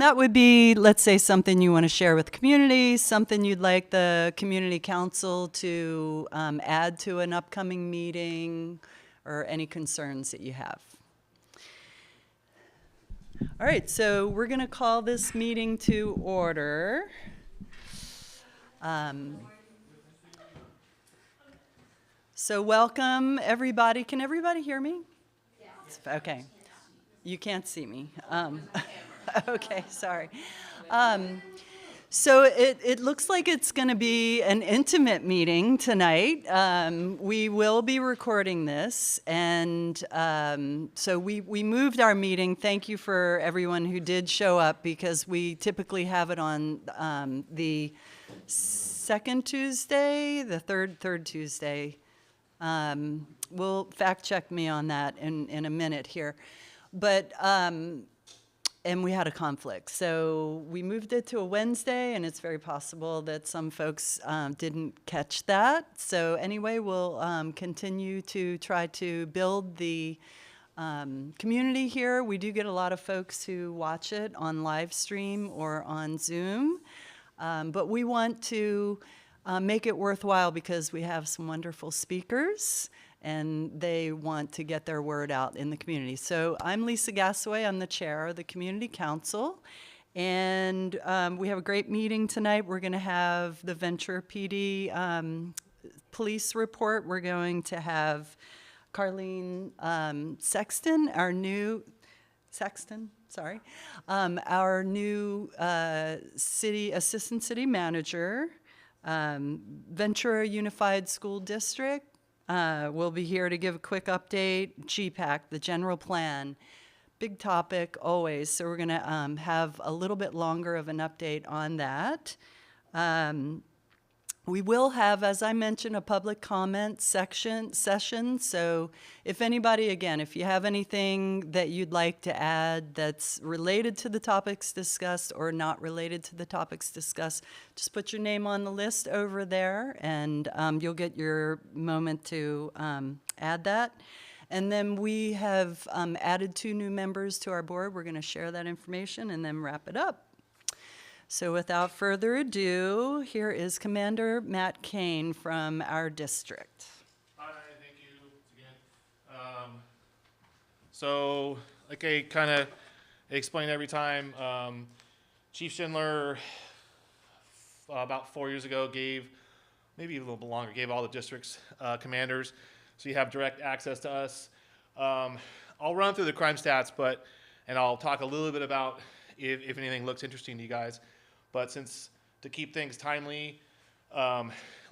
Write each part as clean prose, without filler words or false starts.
That would be, let's say, something you want to share with the community, something you'd like the community council to add to an upcoming meeting, or any concerns that you have. All right, so we're going to call this meeting to order. So welcome, everybody. Can everybody hear me? Yes. Okay. You can't see me. Okay, sorry. So it looks like it's going to be an intimate meeting tonight. We will be recording this, and so we moved our meeting. Thank you for everyone who did show up, because we typically have it on the second Tuesday, the third Tuesday. We'll fact check me on that in a minute here, but. And we had a conflict. So we moved it to a Wednesday, and it's very possible that some folks didn't catch that. So anyway, we'll continue to try to build the community here. We do get a lot of folks who watch it on live stream or on Zoom. But we want to make it worthwhile, because we have some wonderful speakers, and they want to get their word out in the community. So I'm Lisa Gassaway. I'm the chair of the Community Council. And we have a great meeting tonight. We're going to have the Ventura PD police report. We're going to have Carlene Sexton, our new city assistant city manager. Ventura Unified School District will be here to give a quick update. GPAC, the general plan, big topic always. So we're going to have a little bit longer of an update on that. We will have, as I mentioned, a public comment session. So if anybody, again, if you have anything that you'd like to add that's related to the topics discussed or not related to the topics discussed, just put your name on the list over there, and you'll get your moment to add that. And then we have added 2 new members to our board. We're going to share that information and then wrap it up. So without further ado, here is Commander Matt Kane from our district. Hi, thank you again. So like I kind of explain every time, Chief Schindler about 4 years ago maybe a little bit longer, gave all the districts commanders, so you have direct access to us. I'll run through the crime stats, and I'll talk a little bit about if anything looks interesting to you guys. But to keep things timely,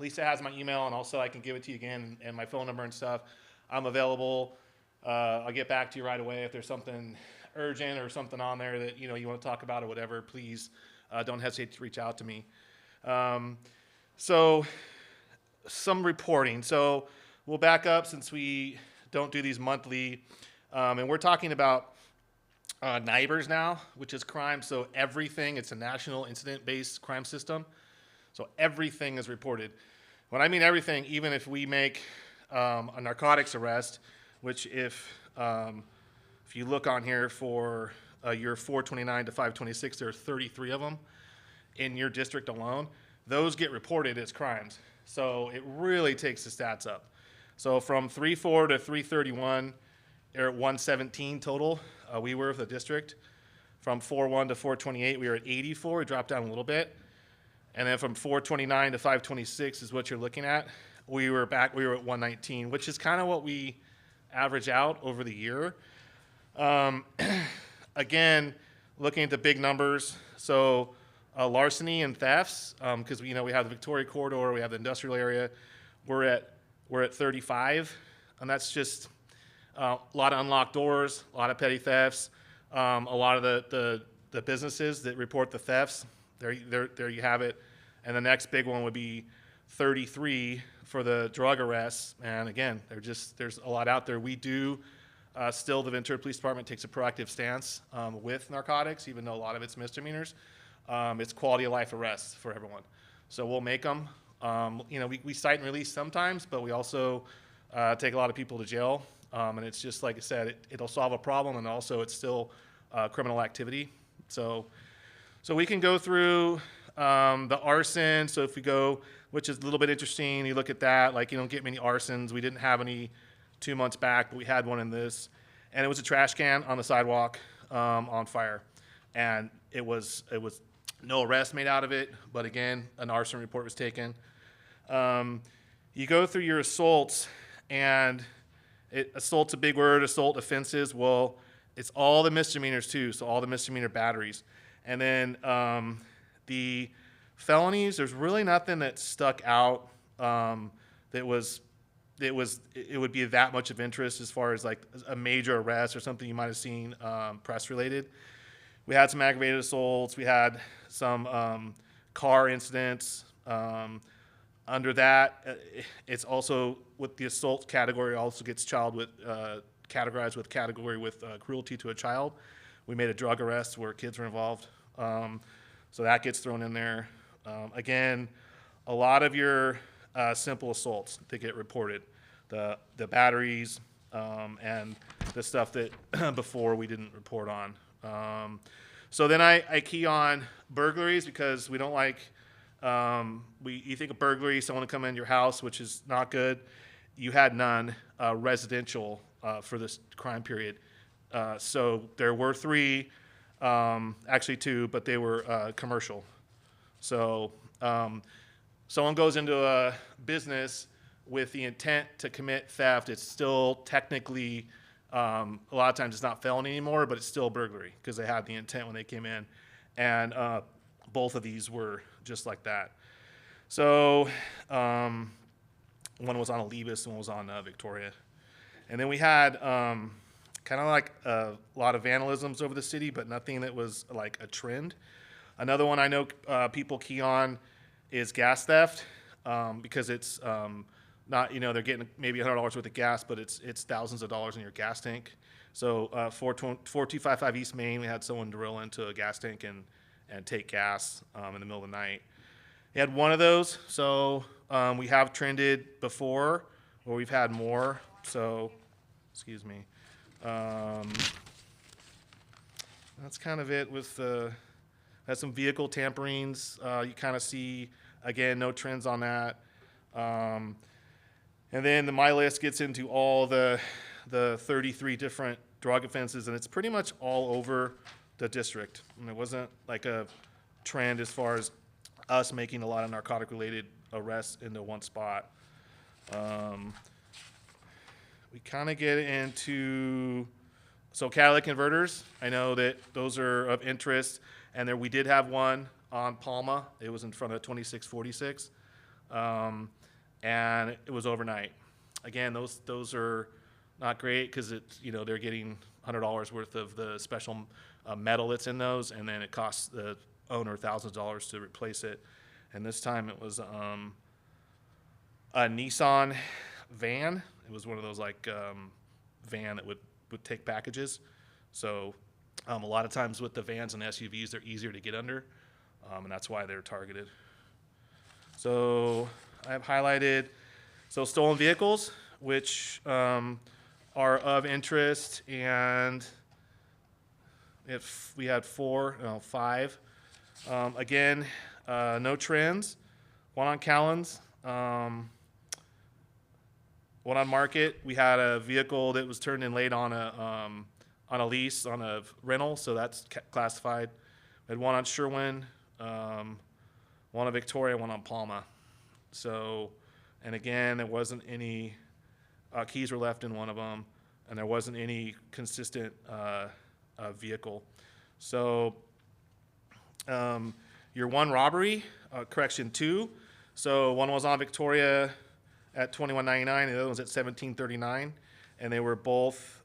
Lisa has my email, and also I can give it to you again, and my phone number and stuff. I'm available. I'll get back to you right away if there's something urgent or something on there that you want to talk about or whatever. Please don't hesitate to reach out to me. So some reporting. So we'll back up, since we don't do these monthly, and we're talking about NIBRS now, which is crime. So everything, it's a national incident-based crime system. So everything is reported. When I mean everything, even if we make a narcotics arrest, which if you look on here for year 429 to 526, there are 33 of them in your district alone. Those get reported as crimes. So it really takes the stats up. So from 3/4 to 3/31, they're at 117 total. We were with the district. From 4/1 to 4/28, we were at 84. We dropped down a little bit. And then from 4/29 to 5/26 is what you're looking at. We were at 119, which is kind of what we average out over the year. Again, looking at the big numbers, so larceny and thefts, because we have the Victoria corridor, we have the industrial area. We're at 35, and that's just a lot of unlocked doors, a lot of petty thefts, a lot of the businesses that report the thefts. There you have it. And the next big one would be 33 for the drug arrests. And again, there's a lot out there. We do still, the Ventura Police Department takes a proactive stance with narcotics, even though a lot of it's misdemeanors. It's quality of life arrests for everyone. So we'll make them. We cite and release sometimes, but we also take a lot of people to jail. And it's just, like I said, it'll solve a problem, and also it's still criminal activity. So So we can go through the arson. So if we go, which is a little bit interesting, you look at that, like you don't get many arsons. We didn't have any 2 months back, but we had one in this. And it was a trash can on the sidewalk on fire. And it was no arrest made out of it, but again, an arson report was taken. You go through your assaults, and assault's a big word, assault offenses. Well, it's all the misdemeanors too, so all the misdemeanor batteries. And then the felonies, there's really nothing that stuck out that it would be that much of interest as far as like a major arrest or something you might have seen press related. We had some aggravated assaults. We had some car incidents. Under that, it's also with the assault category also gets categorized with category with cruelty to a child. We made a drug arrest where kids were involved. So that gets thrown in there. Again, a lot of your simple assaults that get reported, the batteries and the stuff that before we didn't report on. So then I key on burglaries because we don't like, you think of burglary, someone to come in your house, which is not good. You had none residential for this crime period. So there were 3, actually 2, but they were commercial. So someone goes into a business with the intent to commit theft. It's still technically, a lot of times it's not felony anymore, but it's still burglary because they had the intent when they came in. And both of these were just like that. So one was on Olivas and one was on Victoria. And then we had kind of like a lot of vandalisms over the city, but nothing that was like a trend. Another one I know people key on is gas theft because it's not, they're getting maybe $100 worth of gas, but it's thousands of dollars in your gas tank. So 4255 East Main, we had someone drill into a gas tank and take gas in the middle of the night. We had one of those, so we have trended before, or we've had more. So, excuse me. That's kind of it with had some vehicle tamperings. You kind of see, again, no trends on that. And then my list gets into all the 33 different drug offenses, and it's pretty much all over the district. And it wasn't like a trend as far as us making a lot of narcotic-related arrests into one spot. We kind of get into, so catalytic converters. I know that those are of interest, and there we did have one on Palma. It was in front of 2646, and it was overnight. Again, those are not great because they're getting $100 worth of the special metal that's in those, and then it costs the owner thousands of dollars to replace it. And this time it was a Nissan van. It was one of those like van that would take packages. So a lot of times with the vans and SUVs, they're easier to get under, and that's why they're targeted. So I have highlighted stolen vehicles, which are of interest, and if we had 5. Again, no trends. One on Callens. One on Market. We had a vehicle that was turned in late on a lease, on a rental, so that's classified. We had one on Sherwin, one on Victoria, one on Palma. So, and again, there wasn't any keys were left in one of them, and there wasn't any consistent vehicle. So, your one robbery, correction 2. So one was on Victoria at 2199, and the other one's at 1739, and they were both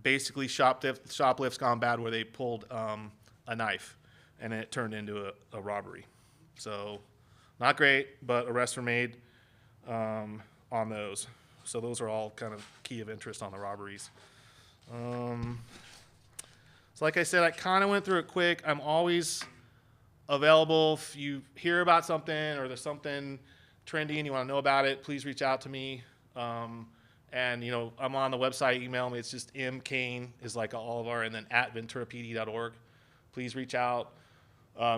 basically shoplifts gone bad, where they pulled a knife, and it turned into a robbery. So not great, but arrests were made on those. So those are all kind of key of interest on the robberies. So like I said, I kind of went through it quick. I'm always available. If you hear about something or there's something trendy and you want to know about it, please reach out to me. And I'm on the website. Email me. It's just mkane is like all of our, and then @venturapd.org. please reach out,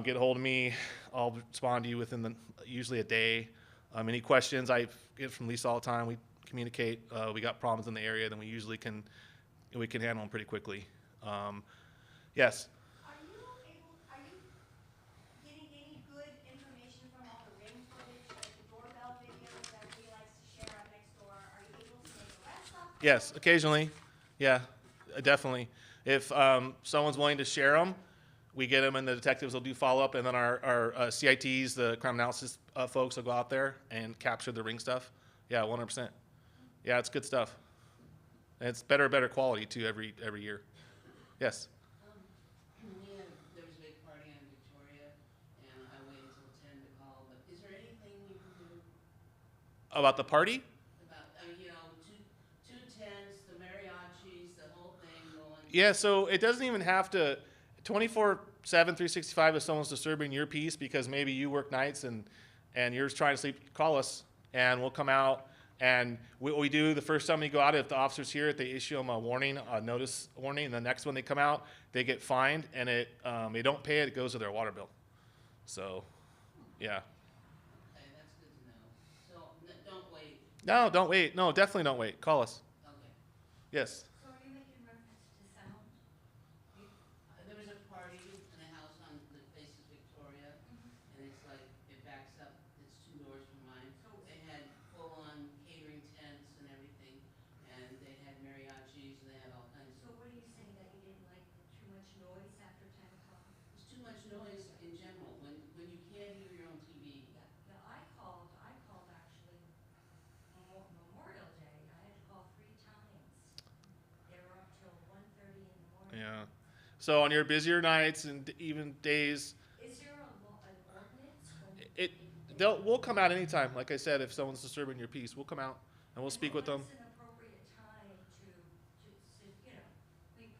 get a hold of me. I'll respond to you within usually a day. Any questions I get from Lisa all the time, we communicate. We got problems in the area, then we usually can handle them pretty quickly. Yes. Are you getting any good information from all the ring footage, like the doorbell videos that everybody likes to share up next door? Are you able to make the rest up? Yes, occasionally. Yeah, definitely. If someone's willing to share them, we get them, and the detectives will do follow-up, and then our CITs, the crime analysis folks, will go out there and capture the ring stuff. Yeah, 100%. Yeah, it's good stuff. And it's better quality, too, every year. Yes. There was a big party in Victoria, and I waited until 10 to call, but is there anything we can do About the party? about, two tents, the mariachis, the whole thing going? Yeah, so it doesn't even have to 24/7, 365 if someone's disturbing your peace because maybe you work nights and you're just trying to sleep, call us and we'll come out. And what we do the first time we go out, if the officer's here, they issue them a warning, a notice warning. And the next one they come out, they get fined, and they don't pay it. It goes to their water bill. So, yeah. Okay, that's good to know. So, don't wait. No, don't wait. No, definitely don't wait. Call us. Okay. Yes. So are you making reference to sound? There was a party in a house on the faces Victoria, and it's like, it backs up, it's 2 doors from mine. They had full-on catering tents and everything, and they had mariachis, and they had all kinds So of, what are you saying, that you didn't like too much noise after 10 o'clock? there's too much noise in general, when you can't hear your own TV. Yeah, I called actually Memorial Day. I had to call 3 times. They were up till 1:30 in the morning. Yeah. So on your busier nights and even days, Is there an ordinance? we'll come out anytime. Like I said, if someone's disturbing your peace, we'll come out and we'll speak with them. What's an appropriate time to,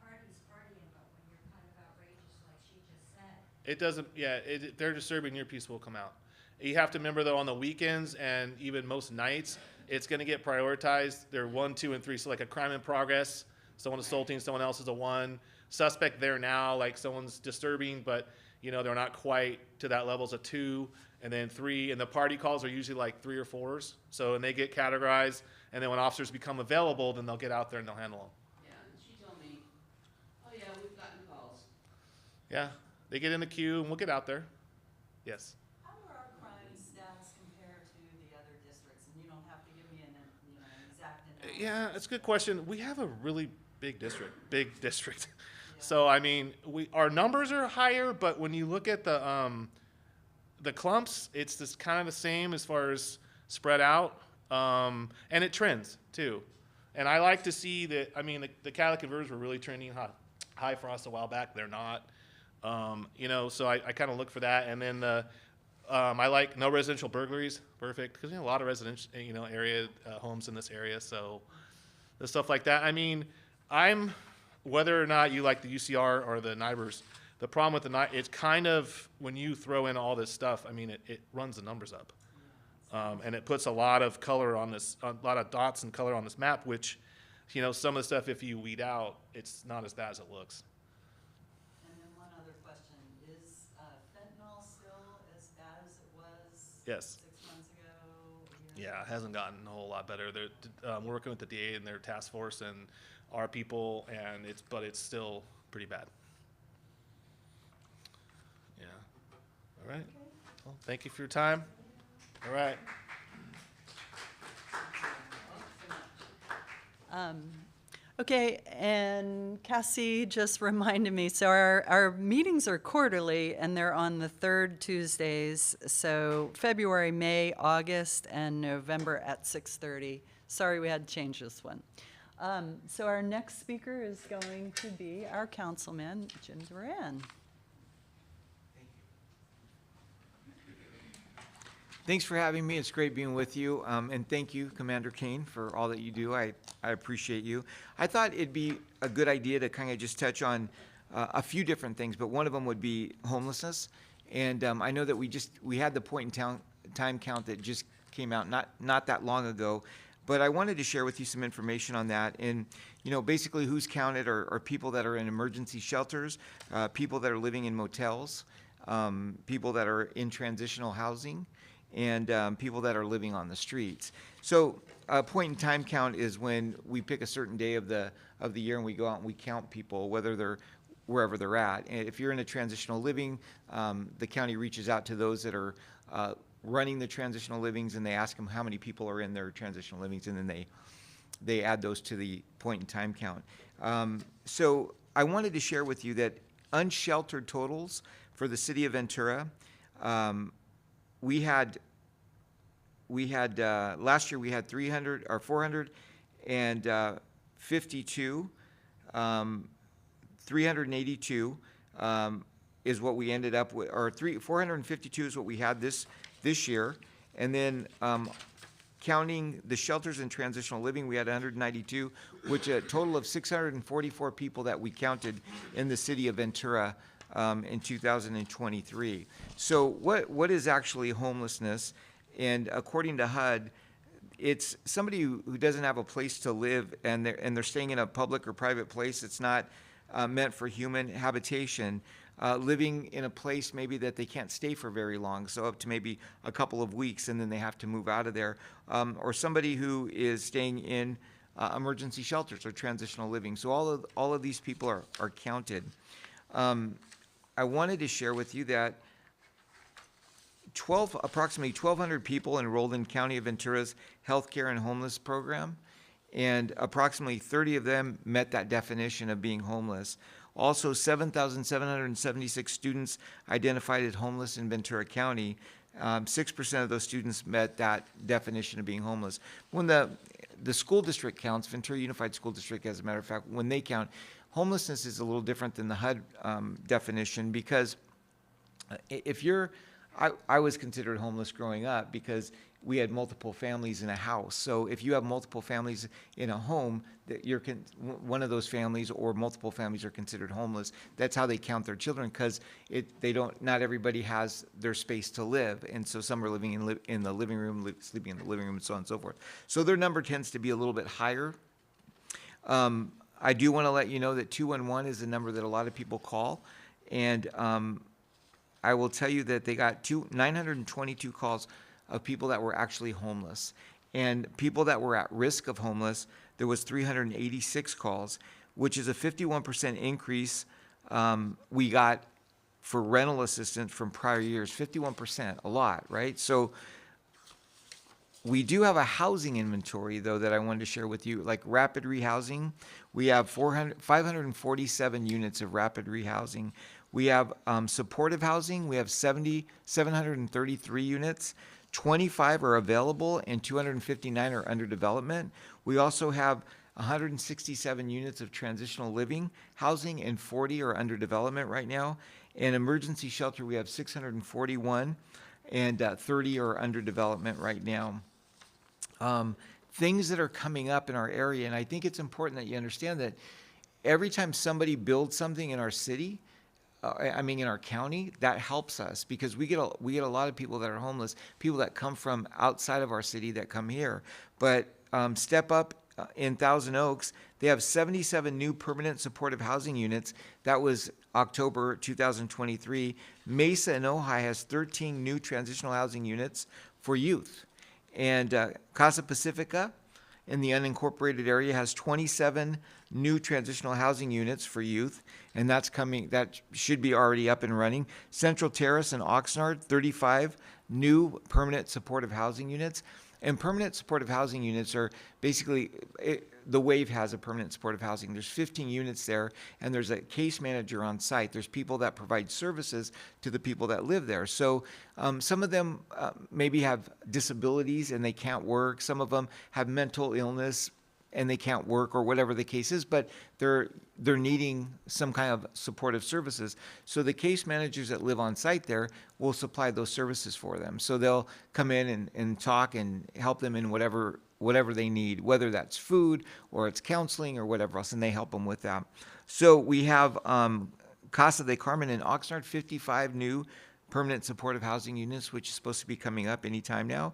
party's partying, but when you're kind of outrageous like she just said? It doesn't, yeah, if they're disturbing your peace, will come out. You have to remember though, on the weekends and even most nights, it's gonna get prioritized. They're 1, 2, and 3, so like a crime in progress, someone assaulting someone else is a 1. Suspect there now, like someone's disturbing, but they're not quite to that level, as a 2, and then 3, and the party calls are usually like 3 or 4s. So, and they get categorized, and then when officers become available, then they'll get out there and they'll handle them. Yeah, and she told me, oh yeah, we've gotten calls. Yeah, they get in the queue and we'll get out there. Yes. How do our crime stats compare to the other districts? And you don't have to give me an exact analysis. Yeah, that's a good question. We have a really big district. So I mean, our numbers are higher, but when you look at the clumps, it's just kind of the same as far as spread out, and it trends too. And I like to see that. I mean, the catalytic converters were really trending high for us a while back. They're not, So I kind of look for that, and then I like no residential burglaries. Perfect, because a lot of residential area homes in this area, so the stuff like that. I mean, whether or not you like the UCR or the NIBRs, the problem with it's kind of, when you throw in all this stuff, I mean, it runs the numbers up. And it puts a lot of color on this, a lot of dots and color on this map, which, some of the stuff, if you weed out, it's not as bad as it looks. And then one other question, is fentanyl still as bad as it was Yes. 6 months ago? a year Yeah, it hasn't gotten a whole lot better. We're working with the DA and their task force and our people, but it's still pretty bad. Yeah. All right. Well, thank you for your time. All right. Okay, and Cassie just reminded me, so our meetings are quarterly, and they're on the 3rd Tuesdays, so February, May, August, and November at 6:30. Sorry we had to change this one. So our next speaker is going to be our councilman, Jim Duran. Thanks for having me. It's great being with you. And thank you, Commander Kane, for all that you do. I appreciate you. I thought it'd be a good idea to kind of just touch on a few different things, but one of them would be homelessness. And I know that we had the point in time count that just came out not that long ago. But I wanted to share with you some information on that. And, you know, basically who's counted are people that are in emergency shelters, people that are living in motels, people that are in transitional housing, and people that are living on the streets. So a point in time count is when we pick a certain day of the year and we go out and we count people, whether they're wherever they're at. And if you're in a transitional living, the county reaches out to those that are running the transitional livings, and they ask them how many people are in their transitional livings, and then they add those to the point in time count. So I wanted to share with you that unsheltered totals for the city of Ventura, we had last year we had 452, 382 is what we ended up with, or 452 is what we had this year. And then counting the shelters and transitional living, we had 192, which a total of 644 people that we counted in the city of Ventura in 2023. So what is actually homelessness? And according to HUD, it's somebody who doesn't have a place to live, and they're staying in a public or private place. It's not meant for human habitation, living in a place maybe that they can't stay for very long, so up to maybe a couple of weeks, and then they have to move out of there, or somebody who is staying in emergency shelters or transitional living. So all of these people are counted. I wanted to share with you that approximately 1,200 people enrolled in County of Ventura's healthcare and homeless program, and approximately 30 of them met that definition of being homeless. Also, 7,776 students identified as homeless in Ventura County. 6% of those students met that definition of being homeless. When the school district counts, Ventura Unified School District, as a matter of fact, when they count, homelessness is a little different than the HUD definition, because if you're, I was considered homeless growing up because we had multiple families in a house. So if you have multiple families in a home, that one of those families or multiple families are considered homeless. That's how they count their children, because not everybody has their space to live, and so some are living in the living room, sleeping in the living room, and so on and so forth. So their number tends to be a little bit higher. I do want to let you know that 211 is the number that a lot of people call, and I will tell you that they got 922 calls of people that were actually homeless. And people that were at risk of homeless, there was 386 calls, which is a 51% increase we got for rental assistance from prior years. 51%, a lot, right? So we do have a housing inventory, though, that I wanted to share with you, like rapid rehousing. We have 547 units of rapid rehousing. We have supportive housing. We have 733 units. 25 are available, and 259 are under development. We also have 167 units of transitional living housing, and 40 are under development right now. In emergency shelter, we have 641, and 30 are under development right now. Things that are coming up in our area, and I think it's important that you understand that every time somebody builds something in our city, in our county, that helps us, because we get a lot of people that are homeless, people that come from outside of our city that come here. But Step Up in Thousand Oaks, they have 77 new permanent supportive housing units. That was October 2023. Mesa and Ojai has 13 new transitional housing units for youth. And Casa Pacifica in the unincorporated area has 27 new transitional housing units for youth, and that should be already up and running. Central Terrace and Oxnard, 35 new permanent supportive housing units. And permanent supportive housing units are basically, the Wave has a permanent supportive housing. There's 15 units there, and there's a case manager on site. There's people that provide services to the people that live there. So some of them maybe have disabilities and they can't work. Some of them have mental illness and they can't work, or whatever the case is, but they're needing some kind of supportive services. So the case managers that live on site there will supply those services for them. So they'll come in and talk and help them in whatever they need, whether that's food or it's counseling or whatever else, and they help them with that. So we have Casa de Carmen in Oxnard, 55 new permanent supportive housing units, which is supposed to be coming up anytime now.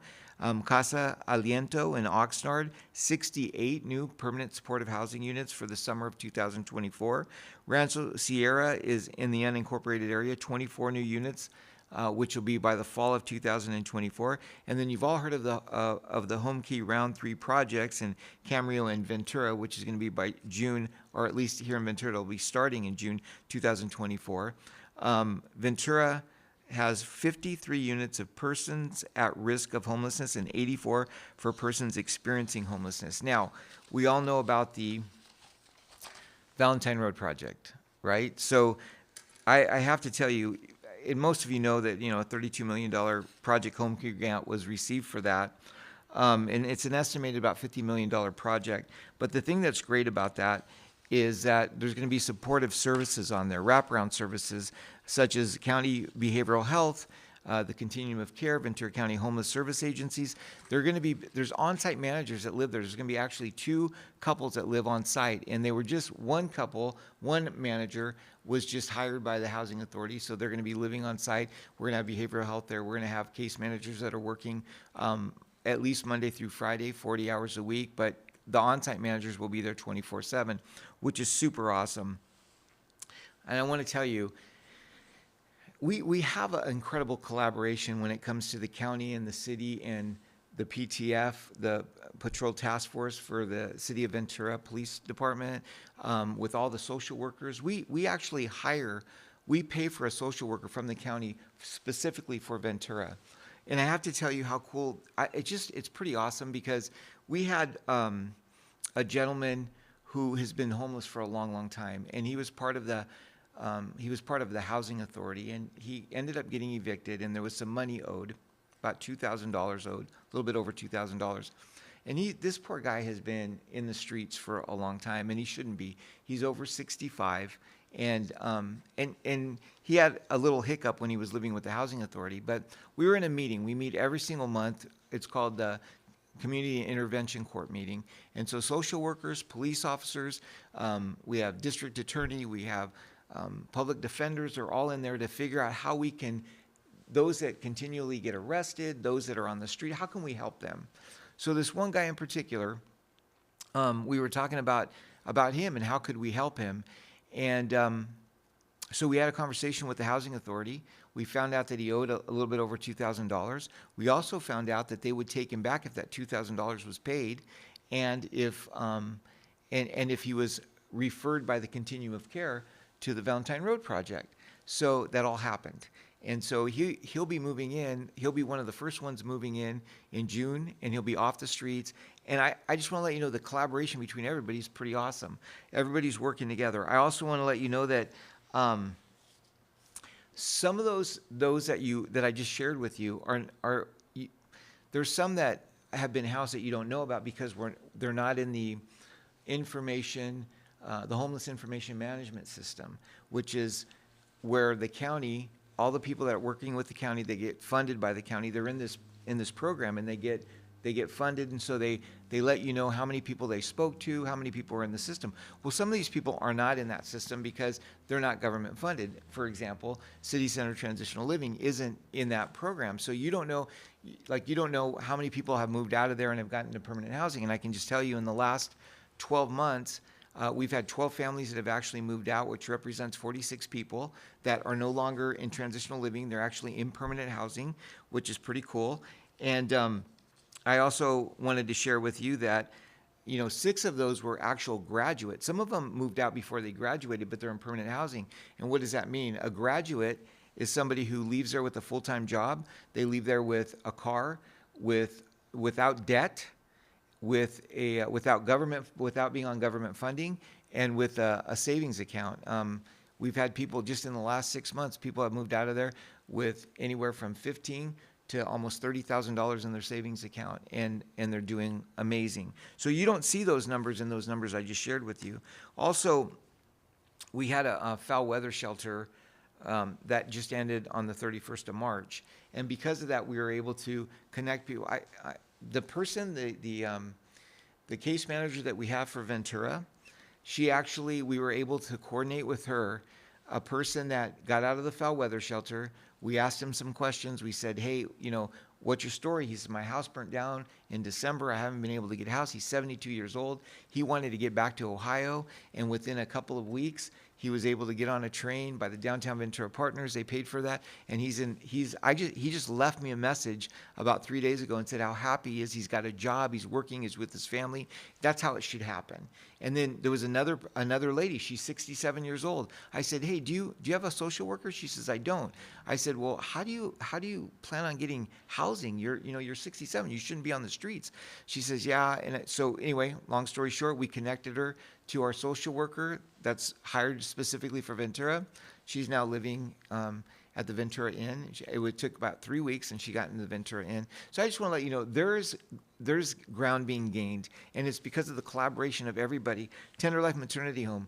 Casa Aliento in Oxnard, 68 new permanent supportive housing units for the summer of 2024. Rancho Sierra is in the unincorporated area, 24 new units, which will be by the fall of 2024. And then you've all heard of the Home Key Round 3 projects in Camarillo and Ventura, which is going to be by June, or at least here in Ventura, it'll be starting in June 2024. Ventura has 53 units of persons at risk of homelessness and 84 for persons experiencing homelessness. Now, we all know about the Valentine Road project, right? So I have to tell you, and most of you know that, a $32 million Project Home Key grant was received for that. And it's an estimated about $50 million project. But the thing that's great about that is that there's going to be supportive services on there, wraparound services, such as county behavioral health, the Continuum of Care, Ventura County Homeless Service Agencies. There's on-site managers that live there. There's going to be actually 2 couples that live on site, and they were just one couple, one manager was just hired by the housing authority, so they're going to be living on site. We're going to have behavioral health there. We're going to have case managers that are working at least Monday through Friday, 40 hours a week, but the on-site managers will be there 24/7, which is super awesome. And I want to tell you, we have an incredible collaboration when it comes to the county and the city and the PTF, the Patrol Task Force for the City of Ventura Police Department, with all the social workers. We actually we pay for a social worker from the county specifically for Ventura. And I have to tell you how cool, it's pretty awesome, because we had a gentleman who has been homeless for a long, long time, and he was part of the housing authority, and he ended up getting evicted, and there was some money owed, about $2,000 owed, a little bit over $2,000. And this poor guy has been in the streets for a long time, and he shouldn't be. He's over 65, and he had a little hiccup when he was living with the housing authority. But we were in a meeting. We meet every single month. It's called the Community Intervention Court meeting. And so social workers, police officers, we have district attorney, we have public defenders are all in there to figure out how we can, those that continually get arrested, those that are on the street, how can we help them? So this one guy in particular, we were talking about him and how could we help him. And so we had a conversation with the housing authority. We found out that he owed a little bit over $2,000. We also found out that they would take him back if that $2,000 was paid, and if he was referred by the Continuum of Care to the Valentine Road project. So that all happened. And so he'll be moving in. He'll be one of the first ones moving in June, and he'll be off the streets. And I just want to let you know the collaboration between everybody is pretty awesome. Everybody's working together. I also want to let you know that some of those that I just shared with you are there's some that have been housed that you don't know about because they're not in the information, the homeless information management system, which is where the county, all the people that are working with the county, they get funded by the county. They're in this program, and they get funded, and so they let you know how many people they spoke to, how many people are in the system. Well, some of these people are not in that system because they're not government funded. For example, City Center Transitional Living isn't in that program, so you don't know how many people have moved out of there and have gotten to permanent housing. And I can just tell you, in the last 12 months, we've had 12 families that have actually moved out, which represents 46 people that are no longer in transitional living. They're actually in permanent housing, which is pretty cool. And I also wanted to share with you that, 6 of those were actual graduates. Some of them moved out before they graduated, but they're in permanent housing. And what does that mean? A graduate is somebody who leaves there with a full-time job. They leave there with a car, without debt, without being on government funding, and with a savings account. We've had people just in the last 6 months, people have moved out of there with anywhere from $15,000 to almost $30,000 in their savings account, and they're doing amazing. So you don't see those numbers in those numbers I just shared with you. Also, we had a foul weather shelter that just ended on the 31st of March, and because of that, we were able to connect people. The person, the case manager that we have for Ventura, we were able to coordinate with her a person that got out of the foul weather shelter. We asked him some questions. We said, hey, what's your story? He said, my house burnt down in December. I haven't been able to get a house. He's 72 years old. He wanted to get back to Ohio, and within a couple of weeks, he was able to get on a train by the Downtown Ventura Partners. They paid for that, and he just left me a message about 3 days ago and said how happy he is. He's got a job. He's working. He's with his family. That's how it should happen. And then there was another lady. She's 67 years old. I said, hey, do you have a social worker? She says, I don't. I said, well, how do you plan on getting housing? You're 67. You shouldn't be on the streets. She says, yeah. And so anyway, long story short, we connected her to our social worker that's hired specifically for Ventura. She's now living at the Ventura Inn. It took about 3 weeks, and she got into the Ventura Inn. So I just want to let you know, there's ground being gained, and it's because of the collaboration of everybody. Tender Life Maternity Home,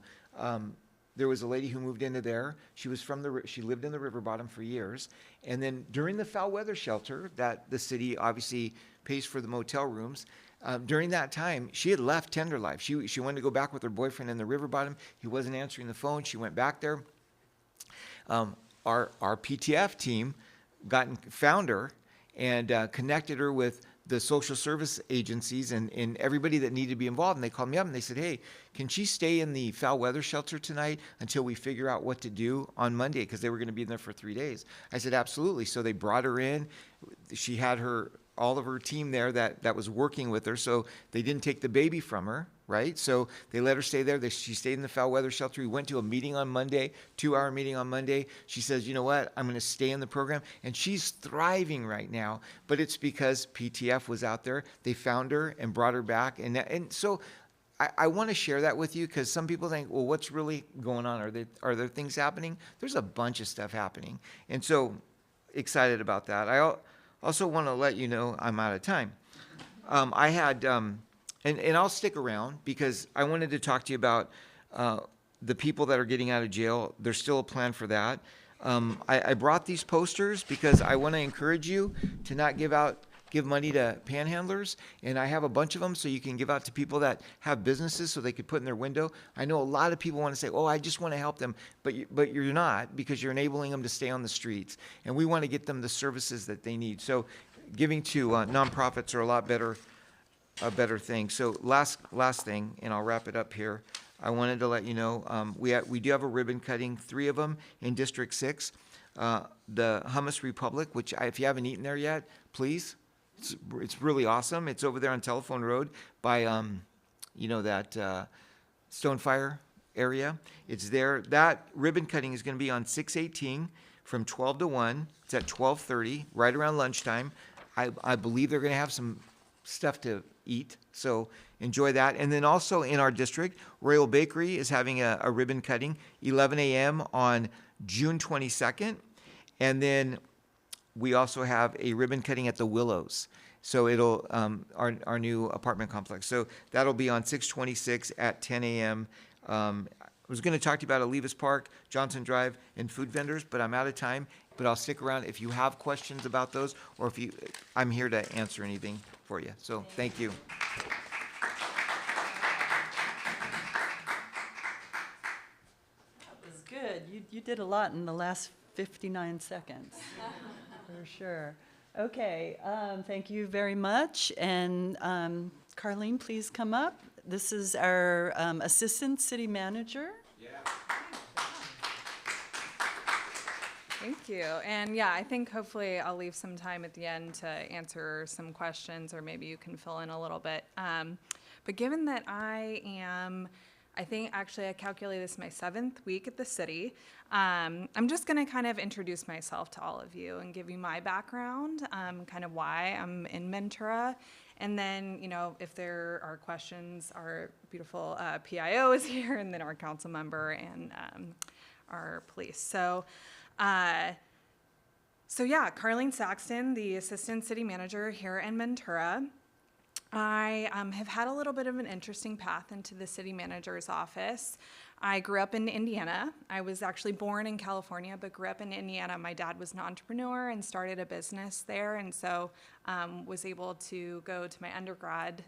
there was a lady who moved into there. She lived in the River Bottom for years, and then during the foul weather shelter that the city obviously pays for the motel rooms, during that time, she had left Tender Life. She wanted to go back with her boyfriend in the River Bottom. He wasn't answering the phone. She went back there. Our PTF team found her and connected her with the social service agencies and everybody that needed to be involved. And they called me up and they said, hey, can she stay in the foul weather shelter tonight until we figure out what to do on Monday? Because they were going to be in there for 3 days. I said, absolutely. So they brought her in. She had all of her team there that was working with her. So they didn't take the baby from her, right? So they let her stay there. She stayed in the foul weather shelter. We went to a meeting on Monday, 2-hour meeting on Monday. She says, you know what? I'm going to stay in the program. And she's thriving right now. But it's because PTF was out there. They found her and brought her back. And so I want to share that with you because some people think, well, what's really going on? Are there things happening? There's a bunch of stuff happening. And so excited about that. I also want to let you know I'm out of time. I had, and I'll stick around because I wanted to talk to you about the people that are getting out of jail. There's still a plan for that. I brought these posters because I want to encourage you to not give money to panhandlers, and I have a bunch of them so you can give out to people that have businesses so they could put in their window. I know a lot of people want to say, oh, I just want to help them, but you're not, because you're enabling them to stay on the streets, and we want to get them the services that they need. So giving to nonprofits are a better thing. So last thing, and I'll wrap it up here. I wanted to let you know, we do have a ribbon cutting, 3 of them in District 6. The Hummus Republic, which if you haven't eaten there yet, please. It's really awesome. It's over there on Telephone Road by, that Stonefire area. It's there. That ribbon cutting is going to be on 6/18 from 12 to 1. It's at 12:30, right around lunchtime. I believe they're going to have some stuff to eat, so enjoy that. And then also in our district, Royal Bakery is having a ribbon cutting, 11 a.m. on June 22nd. And then we also have a ribbon cutting at the Willows. So it'll, our new apartment complex. So that'll be on 6/26 at 10 a.m. I was going to talk to you about Olivas Park, Johnson Drive, and food vendors, but I'm out of time. But I'll stick around if you have questions about those, or I'm here to answer anything for you. So thank you. That was good. You did a lot in the last 59 seconds, for sure. Okay, thank you very much. And Carlene, please come up. This is our Assistant City Manager. Thank you. And yeah, I think hopefully I'll leave some time at the end to answer some questions, or maybe you can fill in a little bit. But given that I think actually I calculated this my 7th week at the city, I'm just going to kind of introduce myself to all of you and give you my background, kind of why I'm in Ventura. And then, if there are questions, our beautiful PIO is here, and then our council member and our police. So yeah, Carlene Saxton, the Assistant City Manager here in Ventura. I have had a little bit of an interesting path into the city manager's office. I grew up in Indiana. I was actually born in California, but grew up in Indiana. My dad was an entrepreneur and started a business there, and so was able to go to my undergrad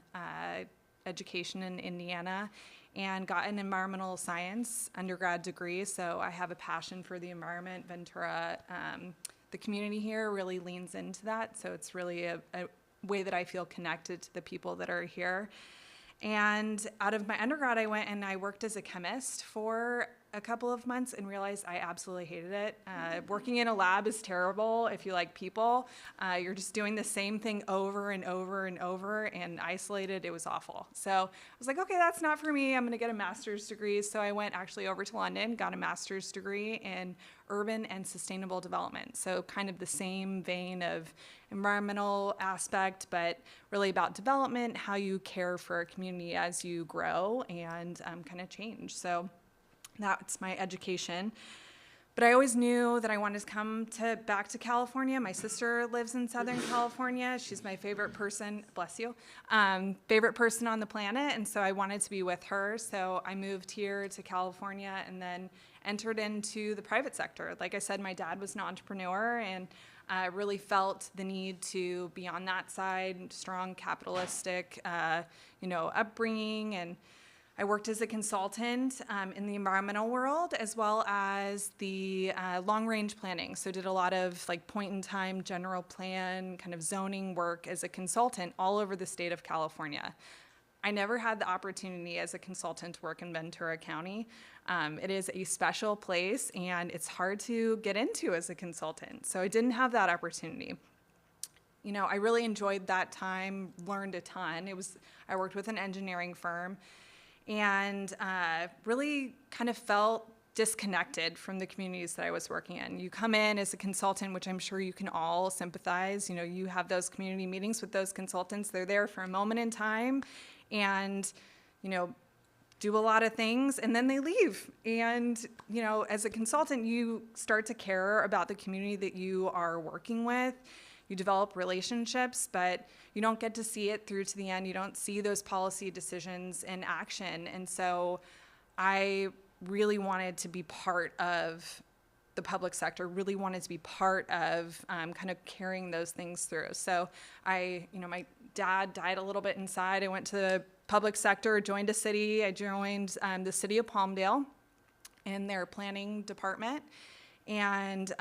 education in Indiana. and got an environmental science undergrad degree. So I have a passion for the environment. Ventura, the community here really leans into that. So it's really a way that I feel connected to the people that are here. And out of my undergrad, I went and I worked as a chemist for a couple of months and realized I absolutely hated it. Working in a lab is terrible if you like people. You're just doing the same thing over and over and over, and isolated, it was awful. So I was like, okay, that's not for me. I'm gonna get a master's degree. So I went actually over to London, got a master's degree in urban and sustainable development. So kind of the same vein of environmental aspect, but really about development, how you care for a community as you grow and kind of change. So that's my education. But I always knew that I wanted to come back to California. My sister lives in Southern California. She's my favorite person, bless you, favorite person on the planet. And so I wanted to be with her. So I moved here to California and then entered into the private sector. Like I said, my dad was an entrepreneur, and I really felt the need to be on that side, strong capitalistic, upbringing. And I worked as a consultant in the environmental world, as well as the long-range planning. So did a lot of like point-in-time general plan kind of zoning work as a consultant all over the state of California. I never had the opportunity as a consultant to work in Ventura County. It is a special place, and it's hard to get into as a consultant. So I didn't have that opportunity. I really enjoyed that time, learned a ton. I worked with an engineering firm, and really kind of felt disconnected from the communities that I was working in. You come in as a consultant, which I'm sure you can all sympathize. You have those community meetings with those consultants. They're there for a moment in time and, do a lot of things, and then they leave. And, as a consultant, you start to care about the community that you are working with. You develop relationships, but you don't get to see it through to the end. You don't see those policy decisions in action. And so I really wanted to be part of the public sector, really wanted to be part of kind of carrying those things through. So my dad died a little bit inside. I went to the public sector, joined a city. I joined the city of Palmdale in their planning department, and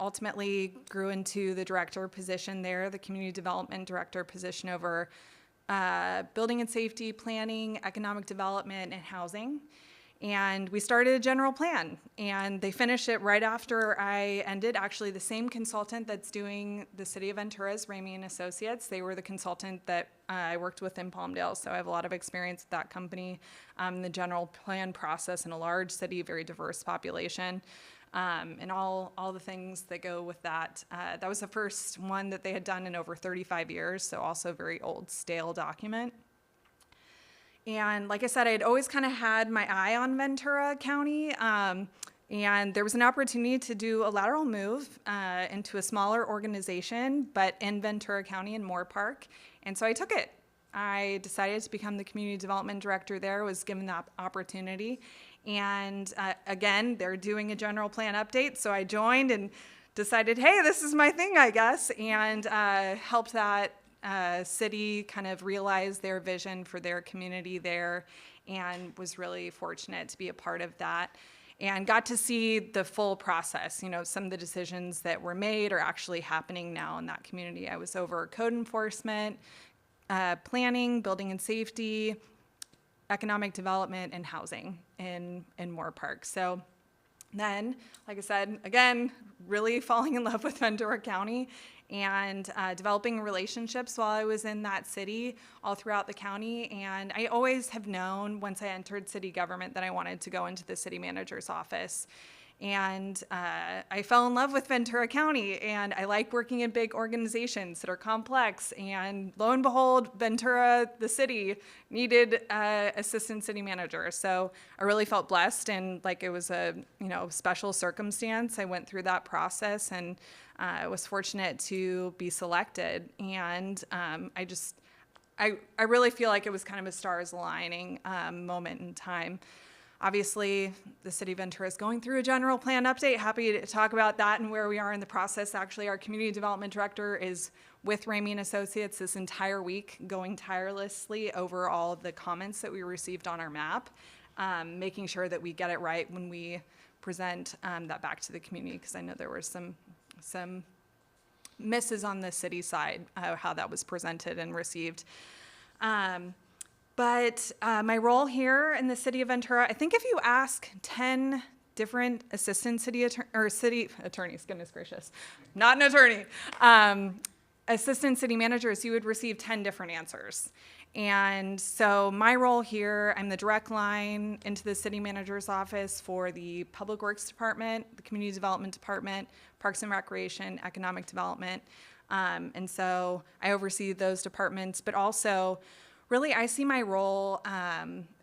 ultimately grew into the director position there, the community development director position over building and safety, planning, economic development, and housing. And we started a general plan, and they finished it right after I ended. Actually, the same consultant that's doing the City of Ventura's, Ramey and Associates, they were the consultant that I worked with in Palmdale, so I have a lot of experience with that company, the general plan process in a large city, very diverse population, and all the things that go with that. That was the first one that they had done in over 35 years, so also a very old, stale document. And like I said, I had always kind of had my eye on Ventura County, and there was an opportunity to do a lateral move into a smaller organization, but in Ventura County in Moore Park, and so I took it. I decided to become the community development director there, was given that opportunity, and again, they're doing a general plan update, so I joined and decided, hey, this is my thing, I guess, and helped that city kind of realize their vision for their community there, and was really fortunate to be a part of that and got to see the full process. Some of the decisions that were made are actually happening now in that community. I was over code enforcement, planning, building and safety, economic development, and housing in Moore Park. So then, like I said, again, really falling in love with Ventura County and developing relationships while I was in that city all throughout the county. And I always have known once I entered city government that I wanted to go into the city manager's office. And I fell in love with Ventura County, and I like working in big organizations that are complex. And lo and behold, Ventura, the city, needed assistant city manager. So I really felt blessed, and like it was a special circumstance. I went through that process, and I was fortunate to be selected. And I really feel like it was kind of a stars aligning moment in time. Obviously, the city of Ventura is going through a general plan update. Happy to talk about that and where we are in the process. Actually, our community development director is with Ramey and Associates this entire week, going tirelessly over all of the comments that we received on our map, making sure that we get it right when we present that back to the community, because I know there were some misses on the city side, how that was presented and received. But my role here in the city of Ventura, I think if you ask 10 different assistant city attorneys, goodness gracious, not an attorney, assistant city managers, you would receive 10 different answers. And so my role here, I'm the direct line into the city manager's office for the Public Works Department, the Community Development Department, Parks and Recreation, Economic Development. And so I oversee those departments, but also really I see my role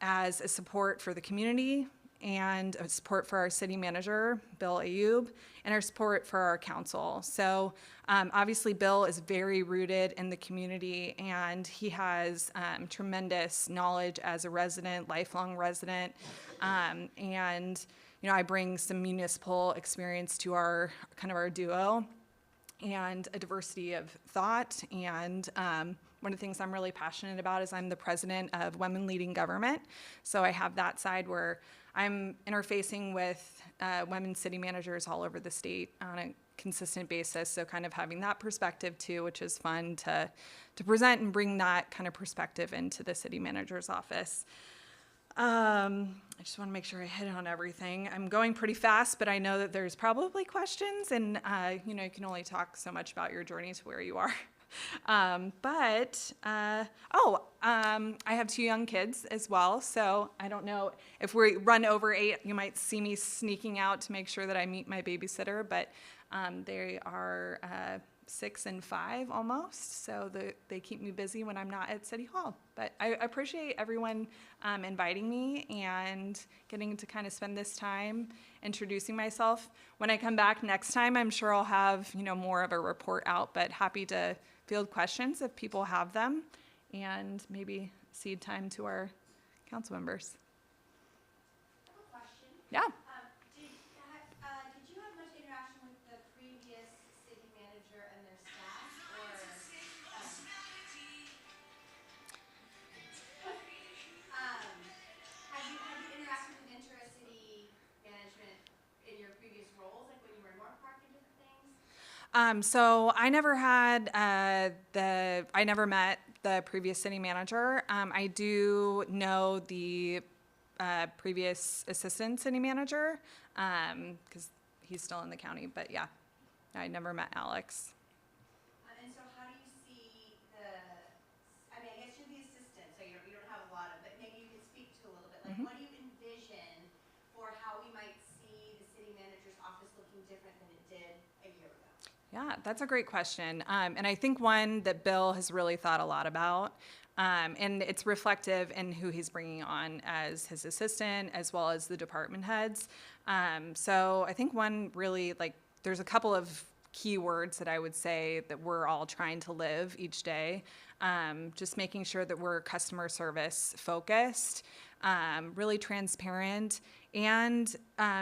as a support for the community and a support for our city manager, Bill Ayub, and our support for our council. So obviously Bill is very rooted in the community, and he has tremendous knowledge as a resident, lifelong resident. And I bring some municipal experience to our duo, and a diversity of thought. And one of the things I'm really passionate about is I'm the president of Women Leading Government. So I have that side where I'm interfacing with women city managers all over the state on a consistent basis. So kind of having that perspective too, which is fun to present and bring that kind of perspective into the city manager's office. I just want to make sure I hit on everything. I'm going pretty fast, but I know that there's probably questions, and you can only talk so much about your journey to where you are. I have 2 young kids as well, so I don't know if we run over 8, you might see me sneaking out to make sure that I meet my babysitter, but they are 6 and 5 almost, so they keep me busy when I'm not at City Hall. But I appreciate everyone inviting me and getting to kind of spend this time introducing myself. When I come back next time, I'm sure I'll have more of a report out, but happy to field questions if people have them, and maybe cede time to our council members. I have a question. Yeah. Did you have much interaction with the previous city manager and their staff, or? Have you interacted with Ventura City management in your previous roles, like when you were in North Park and different things? So I never had I never met the previous city manager. I do know the previous assistant city manager, because he's still in the county, but yeah, I never met Alex. And so how do you see I guess you're the assistant, so you don't have a lot of, but maybe you could speak to a little bit, like what do you envision for how we might see the city manager's office looking different than it did a year ago? Yeah, that's a great question. And I think one that Bill has really thought a lot about, and it's reflective in who he's bringing on as his assistant, as well as the department heads. So I think one really, there's a couple of key words that I would say that we're all trying to live each day. Just making sure that we're customer service focused, really transparent, and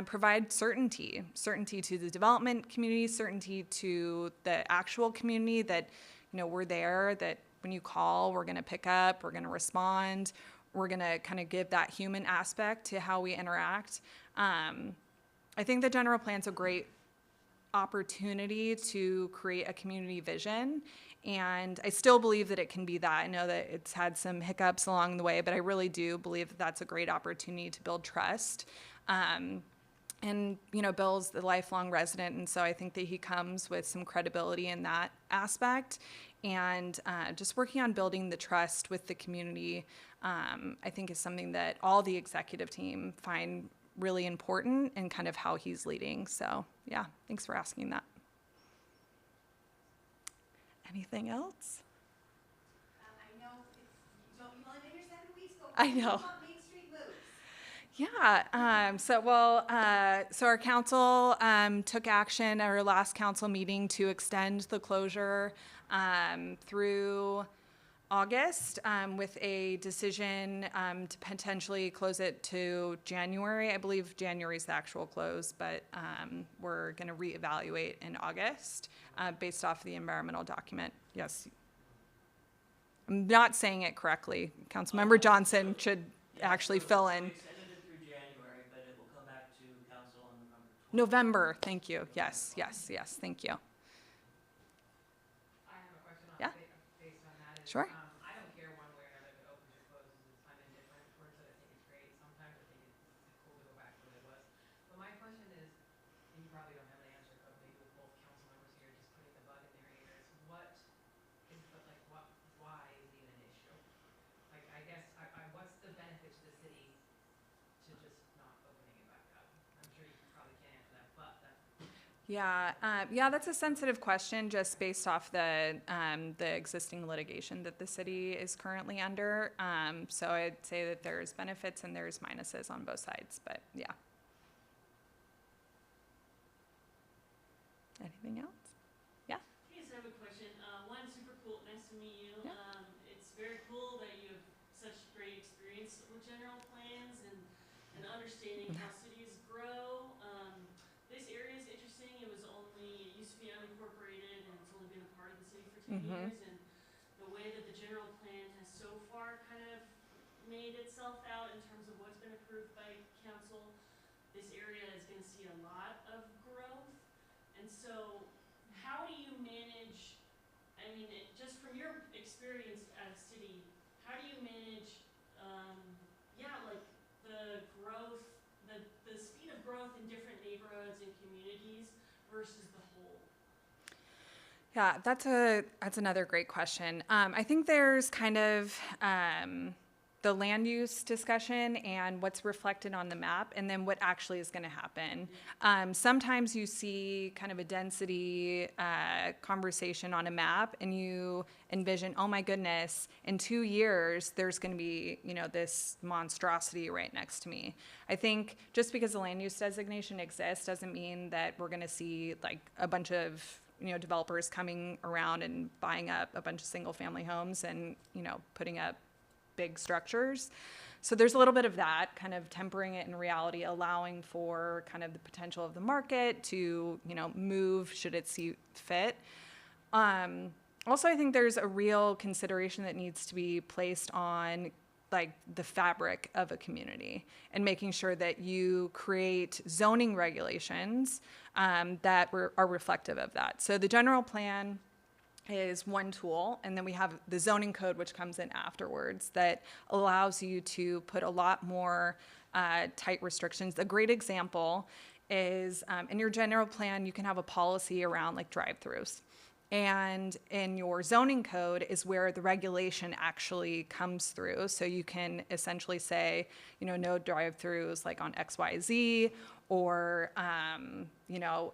provide certainty to the development community, certainty to the actual community that, we're there, that when you call, we're going to pick up, we're going to respond, we're going to kind of give that human aspect to how we interact. I think the general plan's a great opportunity to create a community vision, and I still believe that it can be that. I know that it's had some hiccups along the way, but I really do believe that that's a great opportunity to build trust. And Bill's the lifelong resident, and so I think that he comes with some credibility in that aspect. And just working on building the trust with the community, I think is something that all the executive team find really important in kind of how he's leading. So yeah, thanks for asking that. Anything else? I know you've only been here 7 weeks, but I know. what Main Street moves? Yeah, so our council took action at our last council meeting to extend the closure through August, with a decision to potentially close it to January. I believe January is the actual close, but we're going to reevaluate in August based off the environmental document. Yes. I'm not saying it correctly. Councilmember Johnson should actually fill in. We extended it through January, but it will come back to council on November 12th. November, thank you. Yes, thank you. I have a question Yeah. based on that. Sure. I don't care one way or another if it opens or closes. I'm indifferent towards it. I think it's great. Sometimes I think it's cool to go back to what it was. But my question is, and you probably don't have an answer, but maybe with both council members here, just putting the bug in their ears, why is it even an issue? Like, I guess, what's the benefit to the city to just not opening it back up? I'm sure you probably can't answer that, but that's. Yeah, that's a sensitive question just based off the existing litigation that the city is currently under. So I'd say that there's benefits and there's minuses on both sides, but yeah. Anything else? Yeah? I just have a question. One, super cool. Nice to meet you. Yeah. It's very cool that you have such great experience with general plans and understanding how cities grow. This area is interesting. It used to be unincorporated, and it's only been a part of the city for 10 years. And the way that the general plan has so far kind of made itself out in terms of what's been approved by council, this area is going to see a lot of growth. And so, how do you manage, just from your experience at a city, how do you manage, the growth, the speed of growth in different neighborhoods and communities versus the whole? Yeah, that's another great question. I think there's kind of the land use discussion and what's reflected on the map, and then what actually is going to happen. Sometimes you see kind of a density conversation on a map, and you envision, oh my goodness, in 2 years there's going to be this monstrosity right next to me. I think just because the land use designation exists doesn't mean that we're going to see like a bunch of developers coming around and buying up a bunch of single family homes and putting up big structures. So there's a little bit of that, kind of tempering it in reality, allowing for kind of the potential of the market to, move should it see fit. Also, I think there's a real consideration that needs to be placed on like the fabric of a community and making sure that you create zoning regulations that are reflective of that. So the general plan is one tool, and then we have the zoning code, which comes in afterwards, that allows you to put a lot more tight restrictions. A great example is in your general plan, you can have a policy around like drive-throughs. And in your zoning code is where the regulation actually comes through. So you can essentially say, no drive-throughs like on XYZ, or,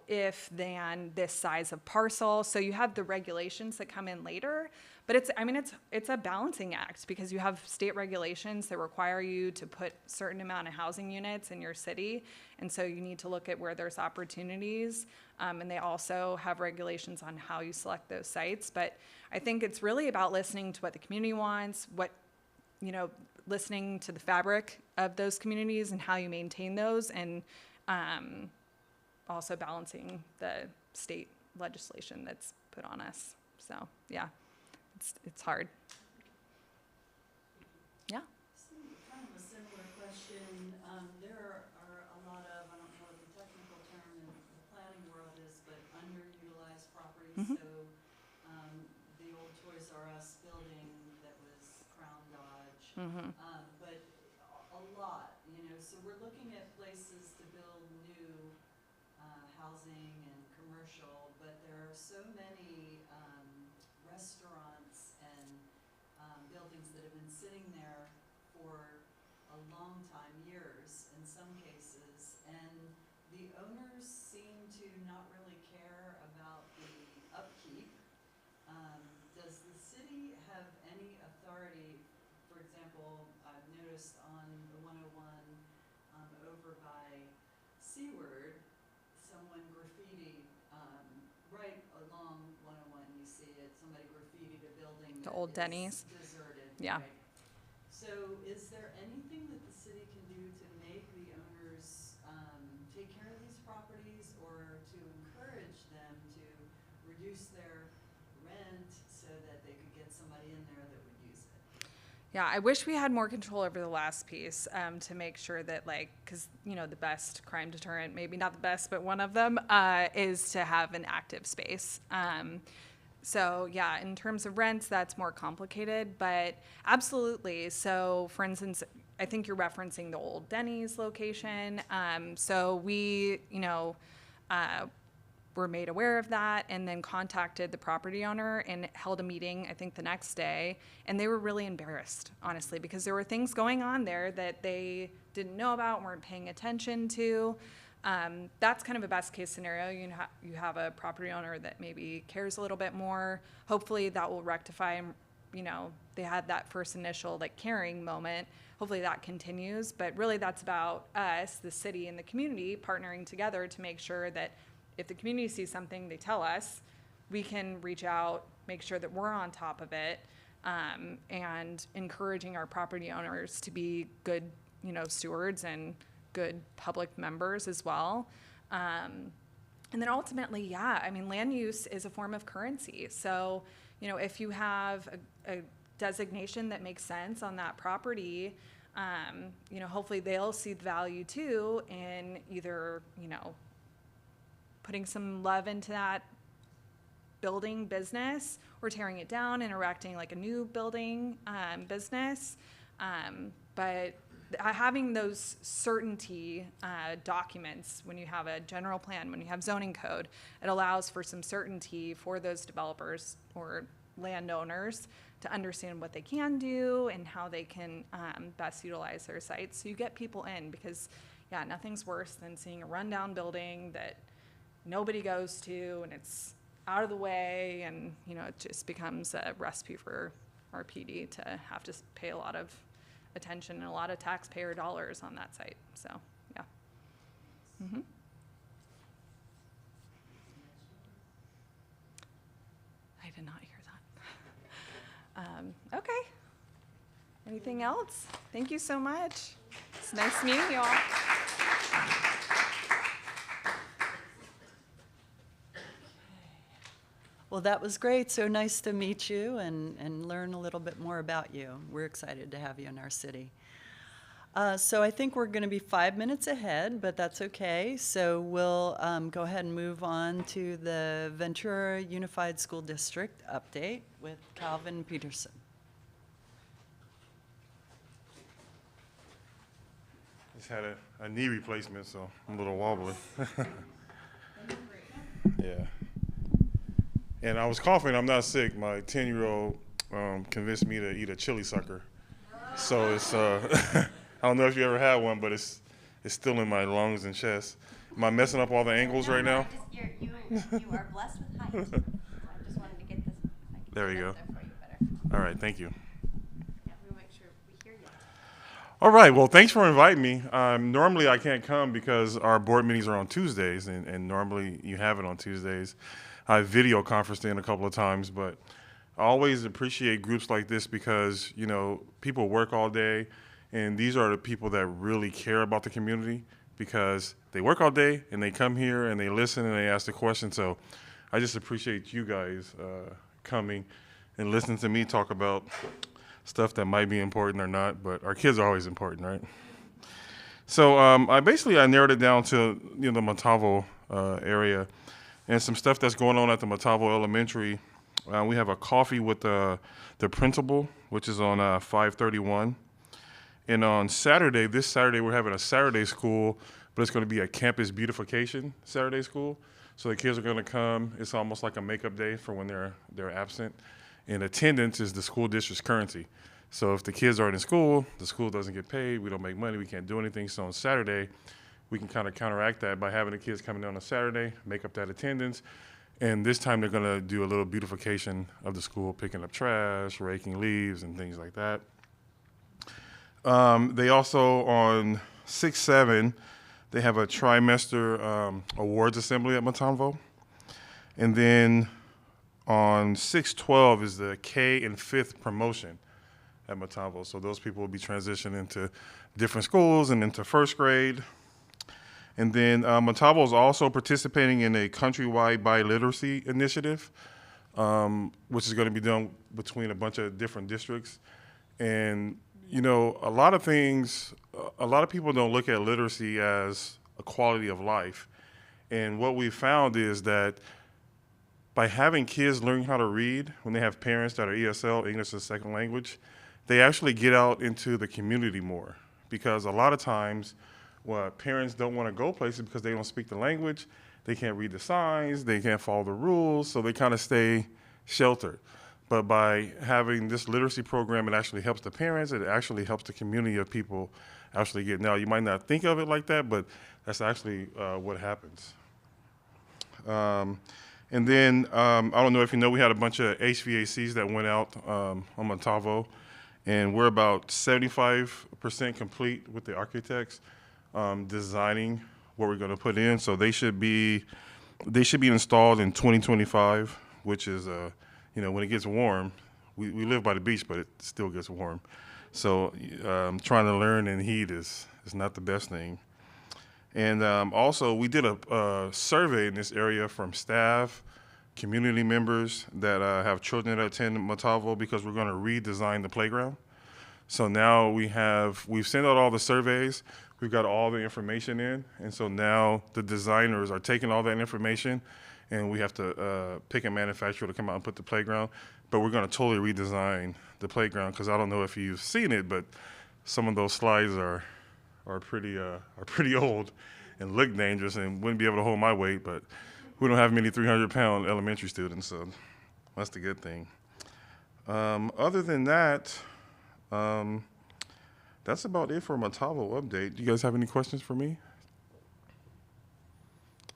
if then this size of parcel. So you have the regulations that come in later, but it's a balancing act because you have state regulations that require you to put certain amount of housing units in your city. And so you need to look at where there's opportunities. And they also have regulations on how you select those sites. But I think it's really about listening to what the community wants, listening to the fabric of those communities and how you maintain those, and also balancing the state legislation that's put on us. So yeah, it's hard. Yeah. Kind of a similar question. There are a lot of, I don't know what the technical term in the planning world is, but underutilized properties. Mhm. So the old Toys R Us building that was Crown Dodge, Mm-hmm. but a lot, so we're looking at places to build new housing and commercial, but there are so many restaurants and buildings that have been sitting there for a long time, years in some cases, and the owners seem to not really care about the upkeep. Does the city have any authority? For example, I've noticed on the 101 over by Seaward, someone graffitied right along 101. You see it. Somebody graffitied a building The old is Denny's? deserted. Yeah. right? So is there anything that the city can do to make the owners, take care of these properties or to encourage them to reduce their rent so that they could get somebody in there that would use it? Yeah, I wish we had more control over the last piece to make sure that, like, because, the best crime deterrent, maybe not the best, but one of them, is to have an active space. So, yeah, in terms of rents, that's more complicated, but absolutely. So, for instance, I think you're referencing the old Denny's location. So we, were made aware of that and then contacted the property owner and held a meeting, I think the next day. And they were really embarrassed, honestly, because there were things going on there that they didn't know about, weren't paying attention to. That's kind of a best case scenario. You have a property owner that maybe cares a little bit more. Hopefully that will rectify, they had that first initial caring moment. Hopefully that continues, but really that's about us, the city and the community partnering together to make sure that if the community sees something, they tell us, we can reach out, make sure that we're on top of it, and encouraging our property owners to be good, stewards and good public members as well. And then ultimately, land use is a form of currency. So, if you have a designation that makes sense on that property, hopefully they'll see the value too in either, putting some love into that building business or tearing it down and erecting a new building business. But having those certainty documents when you have a general plan, when you have zoning code, it allows for some certainty for those developers or landowners to understand what they can do and how they can best utilize their sites. So you get people in because, nothing's worse than seeing a rundown building that nobody goes to and it's out of the way and, it just becomes a recipe for our PD to have to pay a lot of attention and a lot of taxpayer dollars on that site. So, yeah. Mm-hmm. I did not hear that. Okay. Anything else? Thank you so much. It's nice meeting you all. Well, that was great. So nice to meet you and learn a little bit more about you. We're excited to have you in our city. So I think we're going to be 5 minutes ahead, but that's okay. So we'll go ahead and move on to the Ventura Unified School District update with Calvin Peterson. Just had a knee replacement, so I'm a little wobbly. Yeah. And I was coughing. I'm not sick. My 10-year-old convinced me to eat a chili sucker. So it's I don't know if you ever had one, but it's still in my lungs and chest. Am I messing up all the angles right now? You are blessed with height. I just wanted to get this. There you go. There for you better. All right, thank you. Yeah, we make sure we hear you. All right, well, thanks for inviting me. Normally I can't come because our board meetings are on Tuesdays, and normally you have it on Tuesdays. I video conferenced in a couple of times, but I always appreciate groups like this because, people work all day, and these are the people that really care about the community because they work all day, and they come here, and they listen, and they ask the questions. So I just appreciate you guys coming and listening to me talk about stuff that might be important or not, but our kids are always important, right? So I narrowed it down to the Montalvo area and some stuff that's going on at the Montalvo Elementary. We have a coffee with the principal, which is on 531. And on Saturday, this Saturday, we're having a Saturday school, but it's going to be a campus beautification Saturday school. So the kids are going to come. It's almost like a makeup day for when they're absent. And attendance is the school district's currency. So if the kids aren't in school, the school doesn't get paid, we don't make money, we can't do anything. So on Saturday, we can kind of counteract that by having the kids coming in on a Saturday, make up that attendance. And this time they're gonna do a little beautification of the school, picking up trash, raking leaves, and things like that. They also, on 6/7, they have a trimester awards assembly at Montalvo. And then on 6/12 is the K and 5th promotion at Matavo. So those people will be transitioning into different schools and into first grade. And then Matavo is also participating in a countrywide biliteracy initiative, which is going to be done between a bunch of different districts. And, you know, a lot of people don't look at literacy as a quality of life. And what we found is that by having kids learn how to read, when they have parents that are ESL, English as a second language, they actually get out into the community more. Because a lot of times, parents don't want to go places because they don't speak the language, they can't read the signs, they can't follow the rules, so they kind of stay sheltered. But by having this literacy program, it actually helps the parents, it actually helps the community of people actually get. Now, you might not think of it like that, but that's actually what happens. And then, I don't know if you know, we had a bunch of HVACs that went out on Matavo, and we're about 75% complete with the architects designing what we're going to put in. So they should be installed in 2025, which is, you know, when it gets warm, we live by the beach, but it still gets warm. So trying to learn in heat is not the best thing. And also, we did a survey in this area from staff, community members that have children that attend Matavo, because we're going to redesign the playground. So now we've sent out all the surveys, we've got all the information in, and so now the designers are taking all that information, and we have to pick a manufacturer to come out and put the playground. But we're going to totally redesign the playground, because I don't know if you've seen it, but some of those slides are pretty old and look dangerous and wouldn't be able to hold my weight, but we don't have many 300-pound elementary students, so that's the good thing. Other than that, that's about it for Matavo update. Do you guys have any questions for me?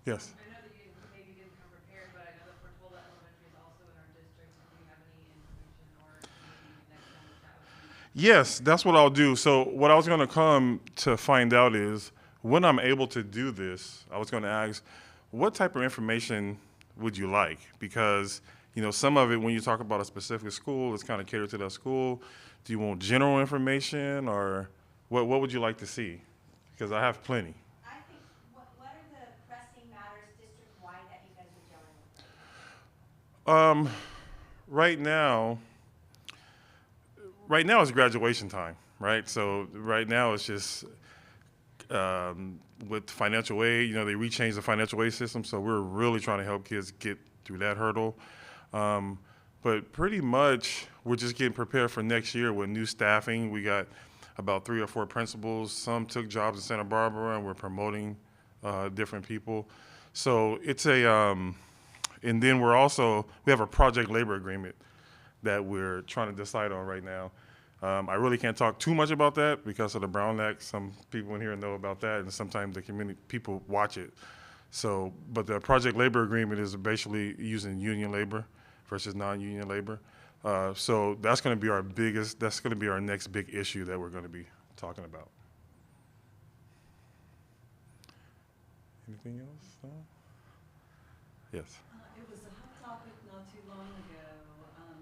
Yes. I know that you maybe didn't come prepared, but I know that Portola Elementary is also in our district. Do you have any information, or maybe next time we'll chat with you? Yes, that's what I'll do. So what I was going to come to find out is, when I'm able to do this, I was going to ask, what type of information would you like? Because, you know, some of it, when you talk about a specific school, it's kind of catered to that school. Do you want general information, or what would you like to see? Because I have plenty. I think, what are the pressing matters district-wide that you guys are dealing with? Right now it's graduation time, right? So right now it's just with financial aid, you know, they rechanged the financial aid system, so we're really trying to help kids get through that hurdle. But pretty much we're just getting prepared for next year with new staffing. We got about 3 or 4 principals. Some took jobs in Santa Barbara, and we're promoting different people. So it's and then we have a project labor agreement that we're trying to decide on right now. I really can't talk too much about that because of the Brown Act. Some people in here know about that, and sometimes the community people watch it. So, but the project labor agreement is basically using union labor versus non-union labor. So that's going to be our next big issue that we're going to be talking about. Anything else? No? Yes. It was a hot topic not too long ago,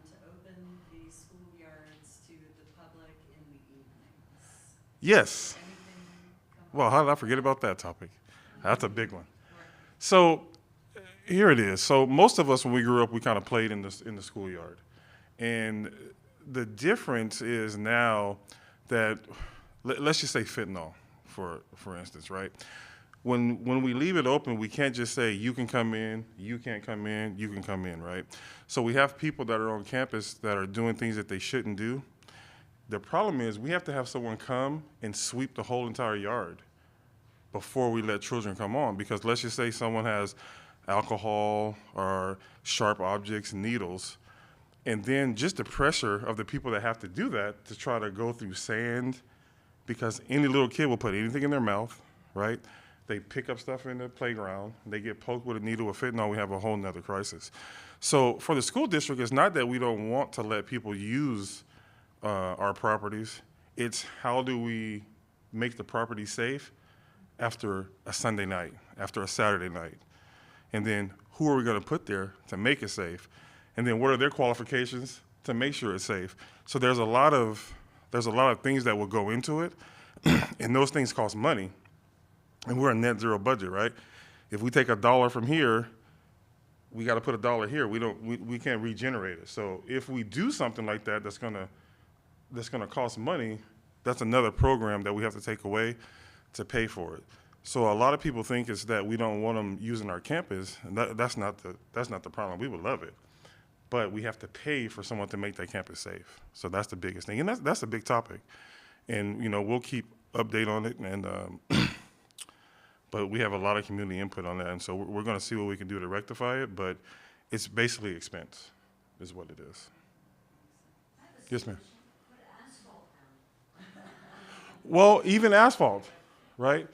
to open the schoolyards to the public in the evenings. Yes. Anything come Well, how did I forget about that topic? That's a big one. So here it is. So most of us, when we grew up, we kind of played in the schoolyard. And the difference is now that, let's just say fentanyl, for instance, right? When we leave it open, we can't just say, you can come in, you can't come in, you can come in, right? So we have people that are on campus that are doing things that they shouldn't do. The problem is we have to have someone come and sweep the whole entire yard before we let children come on, because let's just say someone has alcohol or sharp objects, needles, and then just the pressure of the people that have to do that to try to go through sand, because any little kid will put anything in their mouth, right? They pick up stuff in the playground, they get poked with a needle with fentanyl, we have a whole nother crisis. So for the school district, it's not that we don't want to let people use our properties, it's how do we make the property safe after a Sunday night, after a Saturday night? And then who are we gonna put there to make it safe? and then what are their qualifications to make sure it's safe. So there's a lot of things that will go into it, and those things cost money. And we're a net zero budget, right? If we take $1 from here, we got to put $1 here. We can't regenerate it. So if we do something like that, that's gonna cost money, that's another program that we have to take away to pay for it. So a lot of people think it's that we don't want them using our campus, and that's not the problem. We would love it, but we have to pay for someone to make that campus safe. So that's the biggest thing, and that's a big topic. And we'll keep update on it, and but we have a lot of community input on that, and so we're going to see what we can do to rectify it. But it's basically expense, is what it is. Yes, ma'am. Well, even asphalt, right?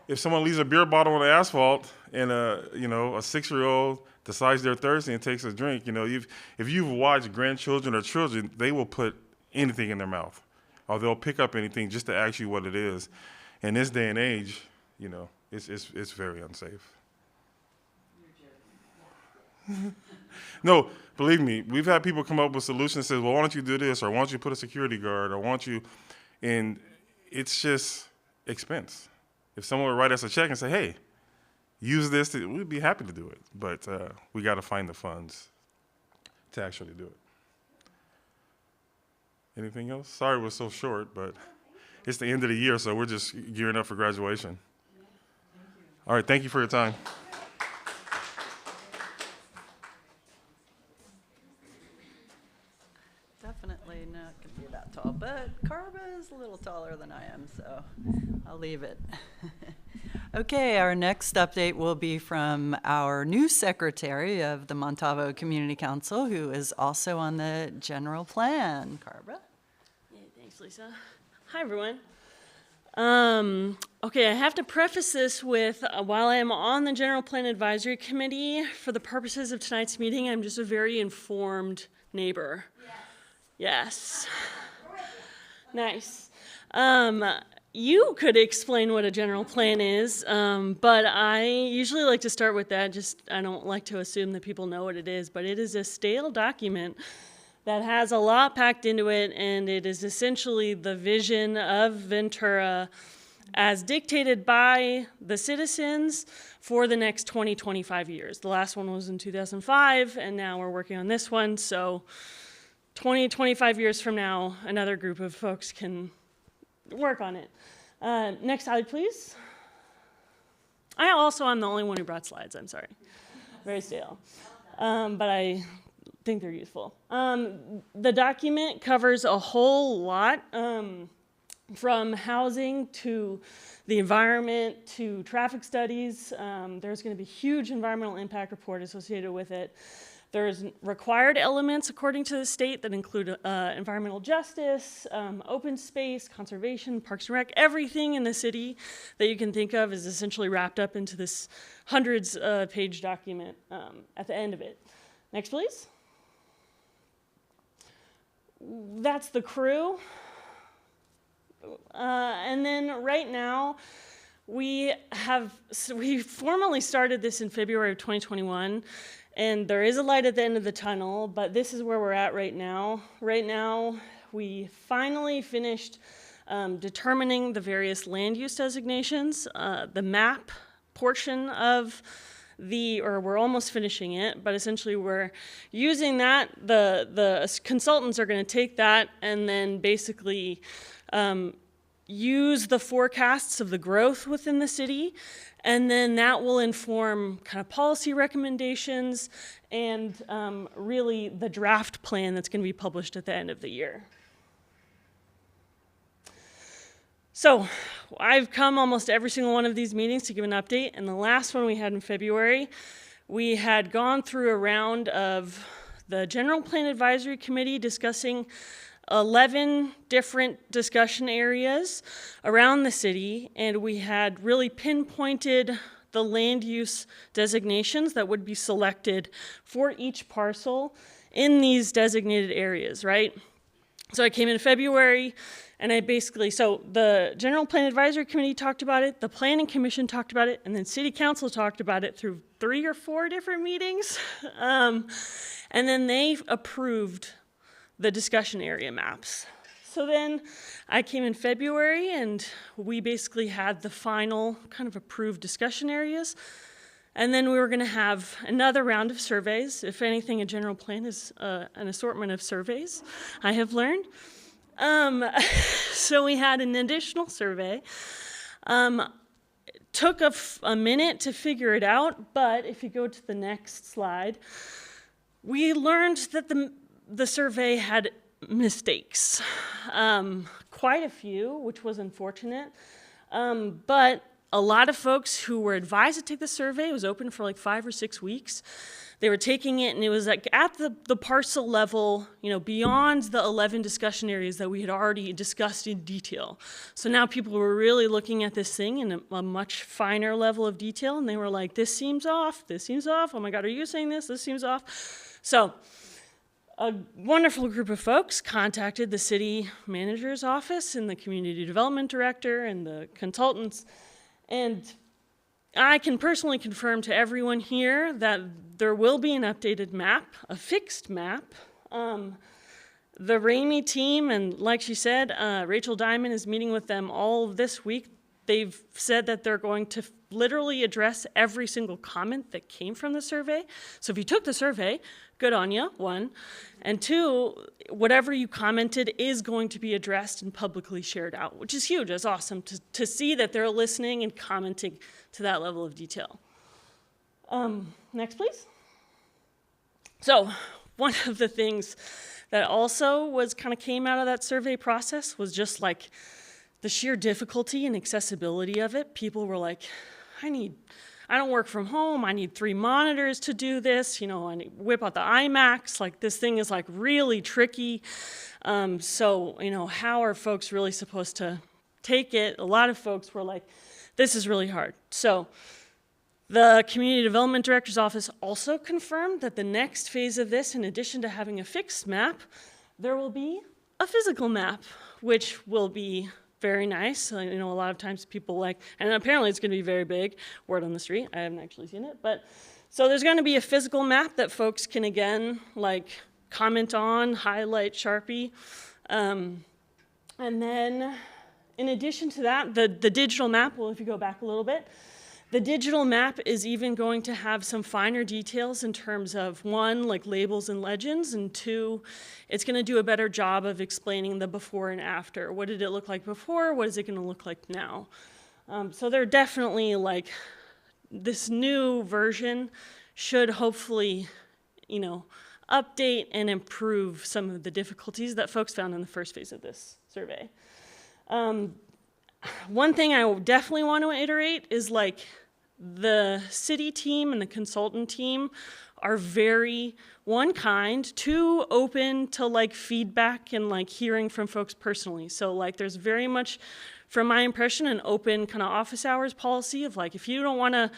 If someone leaves a beer bottle on the asphalt and a 6-year-old decides they're thirsty and takes a drink, if you've watched grandchildren or children, they will put anything in their mouth, or they'll pick up anything just to ask you what it is. In this day and age, it's very unsafe. No, believe me, we've had people come up with solutions that says, well, why don't you do this, or why don't you put a security guard, or why don't you, and it's just expense. If someone would write us a check and say, hey, use this, we'd be happy to do it. But we got to find the funds to actually do it. Anything else? Sorry it was so short, but it's the end of the year, so we're just gearing up for graduation. All right, thank you for your time. Definitely not going to be that tall, but Carva is a little taller than I am, so I'll leave it. Okay, our next update will be from our new secretary of the Montalvo Community Council, who is also on the general plan. Carva? Yeah, thanks, Lisa. Hi, everyone. Okay, I have to preface this with, while I am on the General Plan Advisory Committee, for the purposes of tonight's meeting, I'm just a very informed neighbor. Yes. Nice. You could explain what a general plan is, but I usually like to start with that. I don't like to assume that people know what it is, but it is a stale document that has a lot packed into it, and it is essentially the vision of Ventura as dictated by the citizens for the next 20, 25 years. The last one was in 2005, and now we're working on this one, so 20, 25 years from now, another group of folks can work on it. Next slide, please. I'm the only one who brought slides, I'm sorry. Very stale. But I think they're useful. The document covers a whole lot, from housing to the environment to traffic studies. There's going to be a huge environmental impact report associated with it. There's required elements according to the state that include environmental justice, open space, conservation, parks and rec. Everything in the city that you can think of is essentially wrapped up into this hundreds page document at the end of it. Next, please. That's the crew. And then right now, we formally started this in February of 2021, and there is a light at the end of the tunnel, but this is where we're at right now. Right now, we finally finished determining the various land use designations, the map portion of we're almost finishing it, but essentially we're using that. The consultants are going to take that and then basically use the forecasts of the growth within the city, and then that will inform kind of policy recommendations and really the draft plan that's going to be published at the end of the year. So I've come almost every single one of these meetings to give an update, and the last one we had in February, we had gone through a round of the General Plan Advisory Committee discussing 11 different discussion areas around the city, and we had really pinpointed the land use designations that would be selected for each parcel in these designated areas, right? So I came in February, and I basically, so the General Plan Advisory Committee talked about it, the Planning Commission talked about it, and then City Council talked about it through 3 or 4 different meetings. And then they approved the discussion area maps. So then I came in February, and we basically had the final kind of approved discussion areas. And then we were going to have another round of surveys. If anything, a general plan is an assortment of surveys, I have learned. So we had an additional survey. Took a minute to figure it out, but if you go to the next slide, we learned that the survey had mistakes. Quite a few, which was unfortunate. But a lot of folks who were advised to take the survey, it was open for like 5 or 6 weeks. They were taking it, and it was like at the parcel level, beyond the 11 discussion areas that we had already discussed in detail. So now people were really looking at this thing in a much finer level of detail, and they were like, this seems off, oh my God, are you saying this? This seems off. So a wonderful group of folks contacted the city manager's office and the community development director and the consultants. And I can personally confirm to everyone here that there will be an updated map, a fixed map. The Ramey team, and like she said, Rachel Diamond is meeting with them all this week. They've said that they're going to literally address every single comment that came from the survey. So if you took the survey, good on you, 1. And 2, whatever you commented is going to be addressed and publicly shared out, which is huge. It's awesome to see that they're listening and commenting to that level of detail. Next, please. So one of the things that also was kind of came out of that survey process was just like the sheer difficulty and accessibility of it. People were like, I don't work from home, I need 3 monitors to do this, I need to whip out the iMacs, like this thing is like really tricky. So, how are folks really supposed to take it? A lot of folks were like, this is really hard. So the Community Development Director's Office also confirmed that the next phase of this, in addition to having a fixed map, there will be a physical map, which will be very nice. A lot of times people and apparently it's going to be very big, word on the street. I haven't actually seen it, but so there's going to be a physical map that folks can again comment on, highlight, Sharpie, and then in addition to that, the digital map. Well, if you go back a little bit, the digital map is even going to have some finer details in terms of 1, labels and legends, and 2, it's going to do a better job of explaining the before and after. What did it look like before? What is it going to look like now? So they're definitely this new version should hopefully, update and improve some of the difficulties that folks found in the first phase of this survey. One thing I definitely want to iterate is the city team and the consultant team are very, 1, kind, 2, open to feedback and hearing from folks personally. So there's very much, from my impression, an open kind of office hours policy of if you don't want to,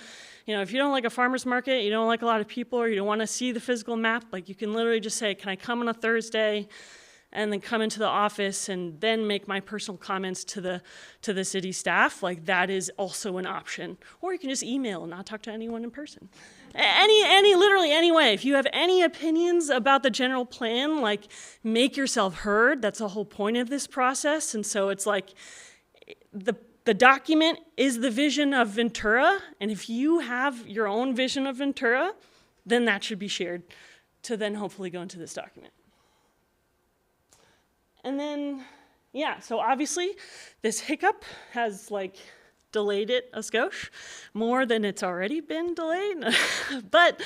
if you don't like a farmer's market, you don't like a lot of people, or you don't want to see the physical map, you can literally just say, can I come on a Thursday? And then come into the office and then make my personal comments to the city staff. That is also an option. Or you can just email and not talk to anyone in person. Literally any way. If you have any opinions about the general plan, make yourself heard. That's the whole point of this process. And so it's the document is the vision of Ventura. And if you have your own vision of Ventura, then that should be shared to then hopefully go into this document. And then, so obviously this hiccup has delayed it a skosh more than it's already been delayed. But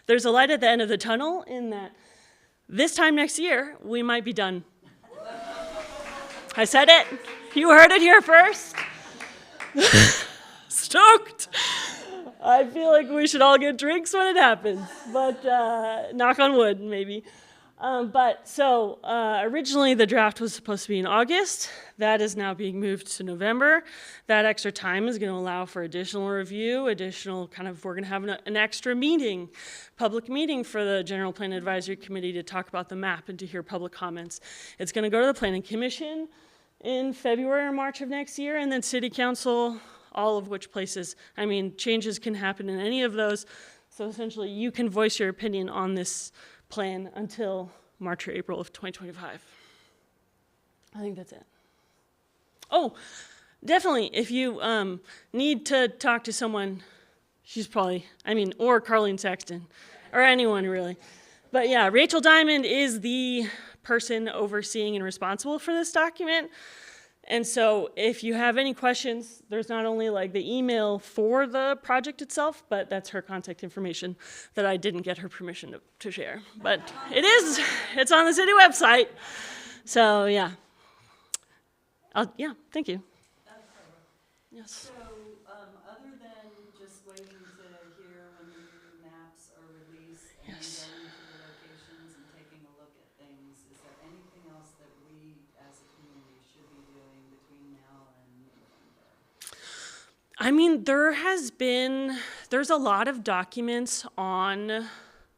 there's a light at the end of the tunnel in that this time next year, we might be done. I said it. You heard it here first. Stoked. I feel like we should all get drinks when it happens, but knock on wood, maybe. But so originally the draft was supposed to be in August. That is now being moved to November. That extra time is going to allow for additional review, we're going to have an extra meeting, public meeting for the General Plan Advisory Committee to talk about the map and to hear public comments. It's going to go to the Planning Commission in February or March of next year, and then City Council, all of which places, changes can happen in any of those. So essentially you can voice your opinion on this plan until March or April of 2025. I think that's it. Oh, definitely, if you need to talk to someone, she's probably, or Carlene Sexton, or anyone really. But yeah, Rachel Diamond is the person overseeing and responsible for this document. And so if you have any questions, there's not only like the email for the project itself, but that's her contact information that I didn't get her permission to share. But it's on the city website. So yeah. Thank you. Yes. So, other than just waiting to hear when the new maps are released and Yes. going to the locations and taking a look at things, is there anything else that we as a community should be doing between now and November? There's a lot of documents on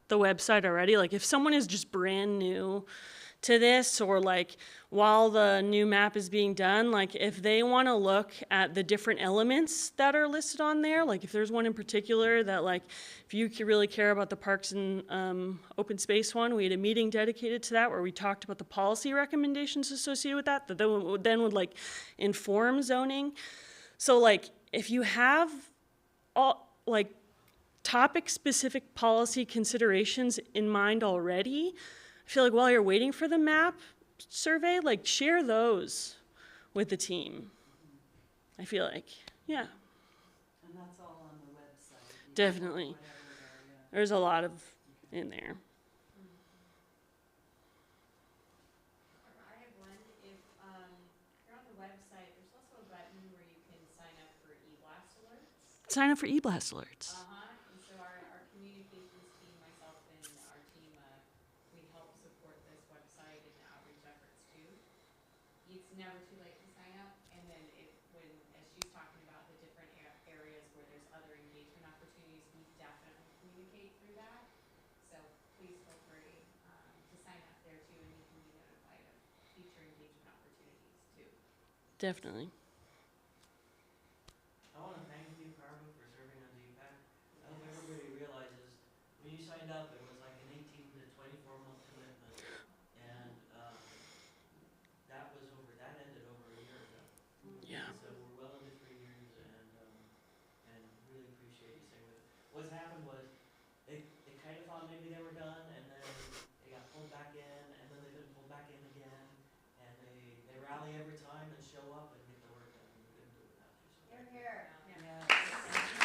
the website already. Like if someone is just brand new to this, or like while the new map is being done, like if they want to look at the different elements that are listed on there, like if there's one in particular that like, if you really care about the parks and open space one, we had a meeting dedicated to that where we talked about the policy recommendations associated with that then would like inform zoning. So like if you have all like topic-specific policy considerations in mind already, I feel like while you're waiting for the map survey, like share those with the team. I feel like, yeah, And that's all on the website? definitely. Whatever area. There's a lot of in there. I have one. If you're on the website, there's also a button where you can sign up for e-blast alerts. Sign up for e-blast alerts. And so our communications team, myself and our team, we help support this website and outreach efforts too. It's never too late to sign up, and then as she's talking about the different areas where there's other engagement opportunities, we definitely communicate through that. So please feel free to sign up there too, and you can be notified of future engagement opportunities too. Definitely. I want to thank you, Carmen, for serving on DPAC. I hope everybody realizes, when you signed up, it was like an 18 to 24-month commitment. And that ended over a year ago. Yeah. So we're well into 3 years and really appreciate you staying with it. What's happened was, they kind of thought maybe they were done, and then they got pulled back in, and then they've been pulled back in again. And they rally every time and show up and get the work done. We couldn't do it without you. So You're here.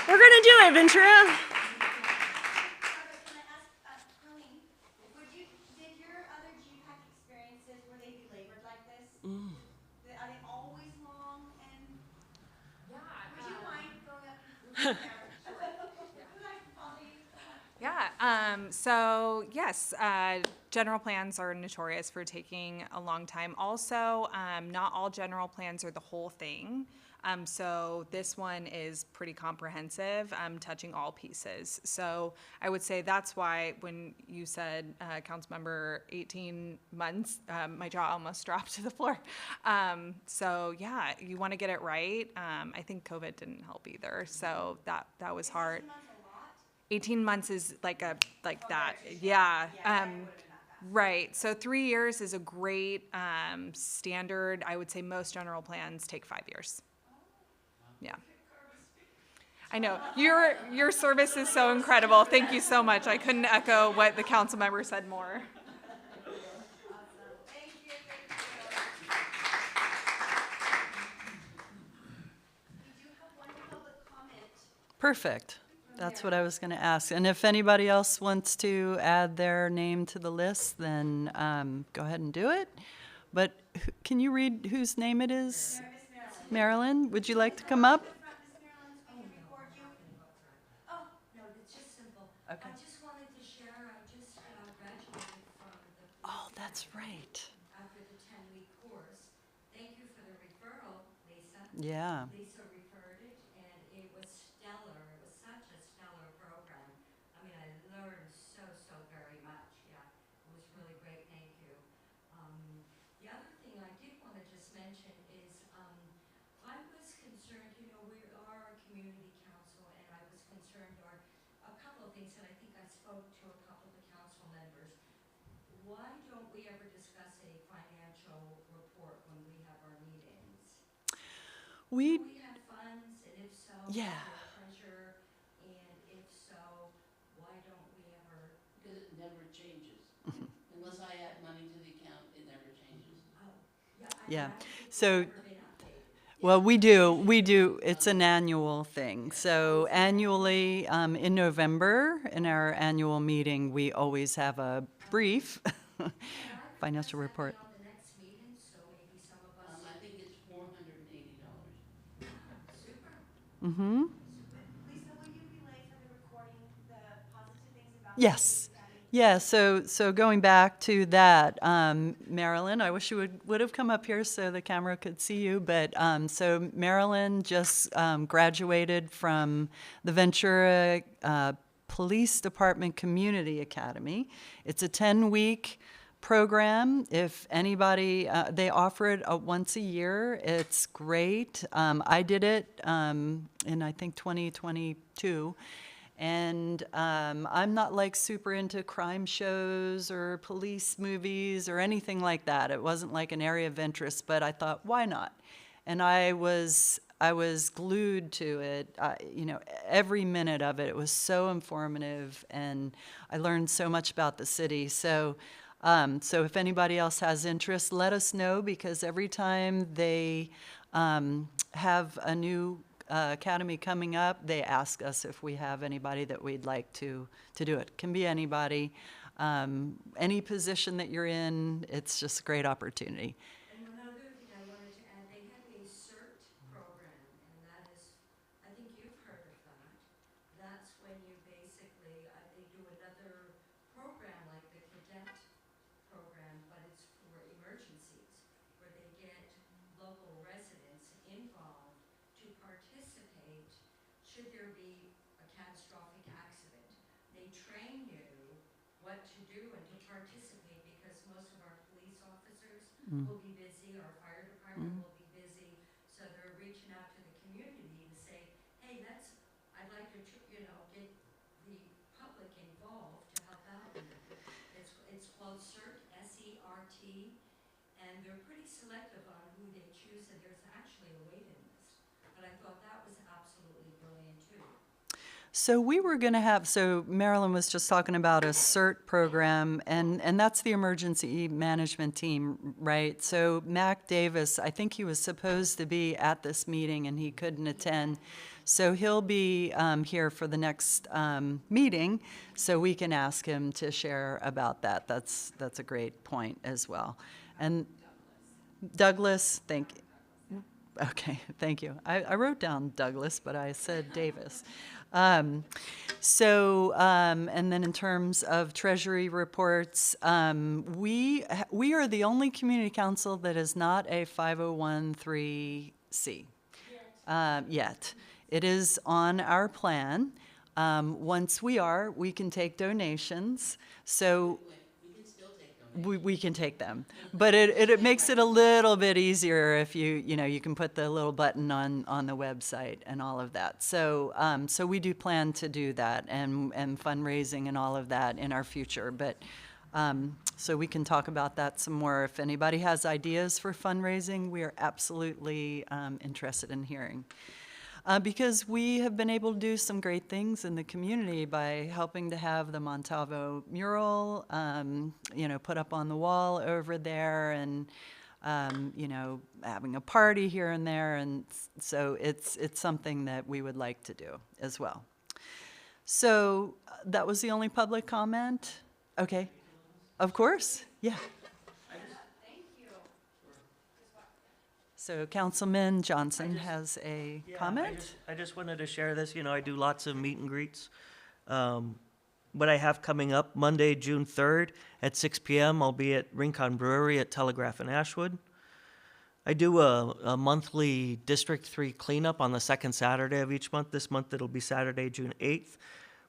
We're gonna do it, Ventura. Can I ask, Colleen, did your other GPAC experiences, were they belabored like this? Are they always long and? Yeah. Would you mind going up and there? So yes, general plans are notorious for taking a long time. Also, not all general plans are the whole thing. So this one is pretty comprehensive, touching all pieces. So I would say that's why when you said, Councilmember, 18 months, my jaw almost dropped to the floor. So yeah, you want to get it right. I think COVID didn't help either. So that was hard. 18 months is like that. Yeah. Right. So 3 years is a great standard. I would say most general plans take 5 years. Yeah. I know. Your service is so incredible. Thank you so much. I couldn't echo what the council member said more. Perfect. That's what I was going to ask. And if anybody else wants to add their name to the list, then go ahead and do it. But can you read whose name it is? Marilyn, would you like to come up? Oh, no, it's just simple. Okay. I just wanted to share, I just graduated from the That's right. after the 10-week course. Thank you for the referral, Lisa. Yeah. Lisa referred it, and it was stellar. It was such a stellar program. I mean, I learned so very much. Yeah, it was really great. Thank you. The other thing I did want to just mention is I was concerned, you know, we are a community council, and I was concerned are a couple of things, and I think I spoke to a couple of the council members. Why don't we ever discuss a financial report when we have our meetings? We, Do we have funds, and if so, Yeah. is there a treasurer? And if so, why don't we ever, Because it never changes. Unless I add money to the account, it never changes. oh, yeah. Yeah. I don't think it's So- ever been updated. well, we do, it's an annual thing. So annually, in November, in our annual meeting, we always have a brief financial report. On the next meeting, so maybe some of us, I think it's $480. super. Mm-hmm. Lisa, will you relay for the recording the positive things about? Yes. Yeah, so going back to that, Marilyn, I wish you would have come up here so the camera could see you, but so Marilyn just graduated from the Ventura Police Department Community Academy. It's a 10-week program. If anybody, they offer it once a year. It's great. I did it in, I think, 2022. And I'm not like super into crime shows or police movies or anything like that. It wasn't like an area of interest, but I thought, why not? And I was glued to it. You know, every minute of it. It was so informative, and I learned so much about the city. So if anybody else has interest, let us know, because every time they have a new academy coming up, they ask us if we have anybody that we'd like to do it. Can be anybody, any position that you're in. It's just a great opportunity. And one other thing I wanted to add, they have a CERT program, and that is, I think you've heard of that. That's when you basically, they do another program like the cadet program, but it's for emergencies, where they get local residents involved to participate should there be a catastrophic accident. They train you what to do and to participate, because most of our police officers will be busy, our fire department will be busy, so they're reaching out to the community to say, hey, I'd like to, you know, get the public involved to help out. It's called CERT, S-E-R-T, and they're pretty selective on who they choose, and there's actually a waiting list. But I thought that was absolutely brilliant too. So we were going to have, so Marilyn was just talking about a CERT program, and that's the emergency management team, right? So Mac Davis, I think he was supposed to be at this meeting and he couldn't attend. So he'll be here for the next meeting, so we can ask him to share about that. That's a great point as well. And Douglas, thank you. Okay, thank you. I wrote down Douglas, but I said Davis. And then in terms of treasury reports, we are the only community council that is not a 501(c)(3) yet. It is on our plan. Once we are, we can take donations. So We can still take them. we can take them, but it makes it a little bit easier if you can put the little button on the website and all of that. So we do plan to do that and fundraising and all of that in our future. But so we can talk about that some more. If anybody has ideas for fundraising, we are absolutely interested in hearing. Because we have been able to do some great things in the community by helping to have the Montalvo mural, put up on the wall over there, and having a party here and there, and so it's something that we would like to do as well. So that was the only public comment? Okay, of course, yeah. So Councilman Johnson has a Yeah, comment? I just wanted to share this. You know, I do lots of meet and greets. what I have coming up, Monday, June 3rd at 6 p.m., I'll be at Rincon Brewery at Telegraph in Ashwood. I do a monthly District 3 cleanup on the second Saturday of each month. This month it'll be Saturday, June 8th.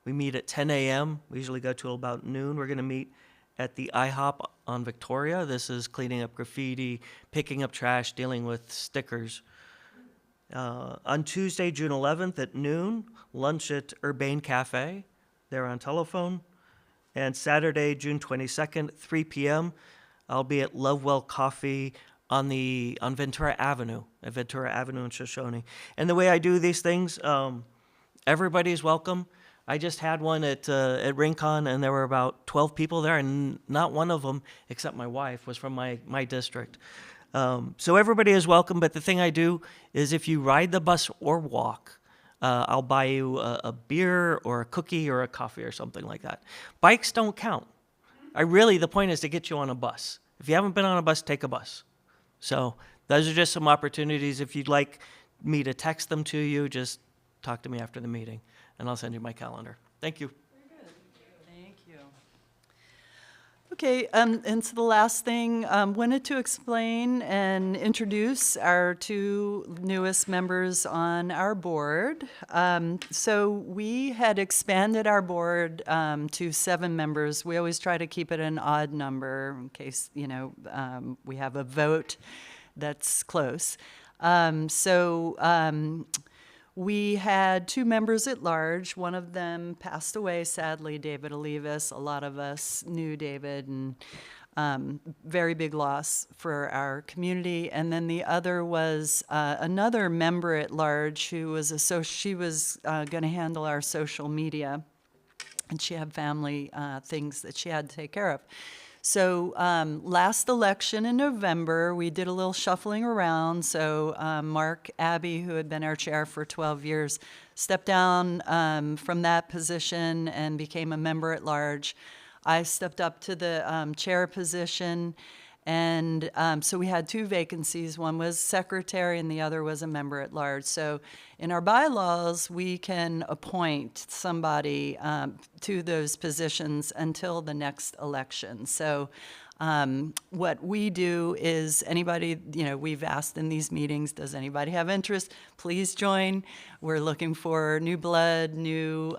We meet at 10 a.m. We usually go till about noon. We're going to meet at the IHOP on Victoria. This is cleaning up graffiti, picking up trash, dealing with stickers. On Tuesday, June 11th at noon, lunch at Urbane Cafe. They're on telephone. And Saturday, June 22nd, 3 p.m., I'll be at Lovewell Coffee on Ventura Avenue, at Ventura Avenue in Shoshone. And the way I do these things, everybody's welcome. I just had one at Rincon, and there were about 12 people there, and not one of them, except my wife, was from my district. So everybody is welcome, but the thing I do is if you ride the bus or walk, I'll buy you a beer or a cookie or a coffee or something like that. Bikes don't count. The point is to get you on a bus. If you haven't been on a bus, take a bus. So those are just some opportunities. If you'd like me to text them to you, just talk to me after the meeting, and I'll send you my calendar. Thank you. Thank you. Okay, and so the last thing, wanted to explain and introduce our two newest members on our board. So we had expanded our board to 7 members. We always try to keep it an odd number in case, we have a vote that's close. We had 2 members at large. One of them passed away, sadly, David Olivas. A lot of us knew David, and very big loss for our community. And then the other was another member at large who was she was going to handle our social media, and she had family things that she had to take care of. So last election in November, we did a little shuffling around. So Mark Abbey, who had been our chair for 12 years, stepped down from that position and became a member at large. I stepped up to the chair position, and so we had 2 vacancies. One was secretary and the other was a member at large. So in our bylaws, we can appoint somebody to those positions until the next election. So what we do is anybody, we've asked in these meetings, does anybody have interest? Please join. We're looking for new blood, new,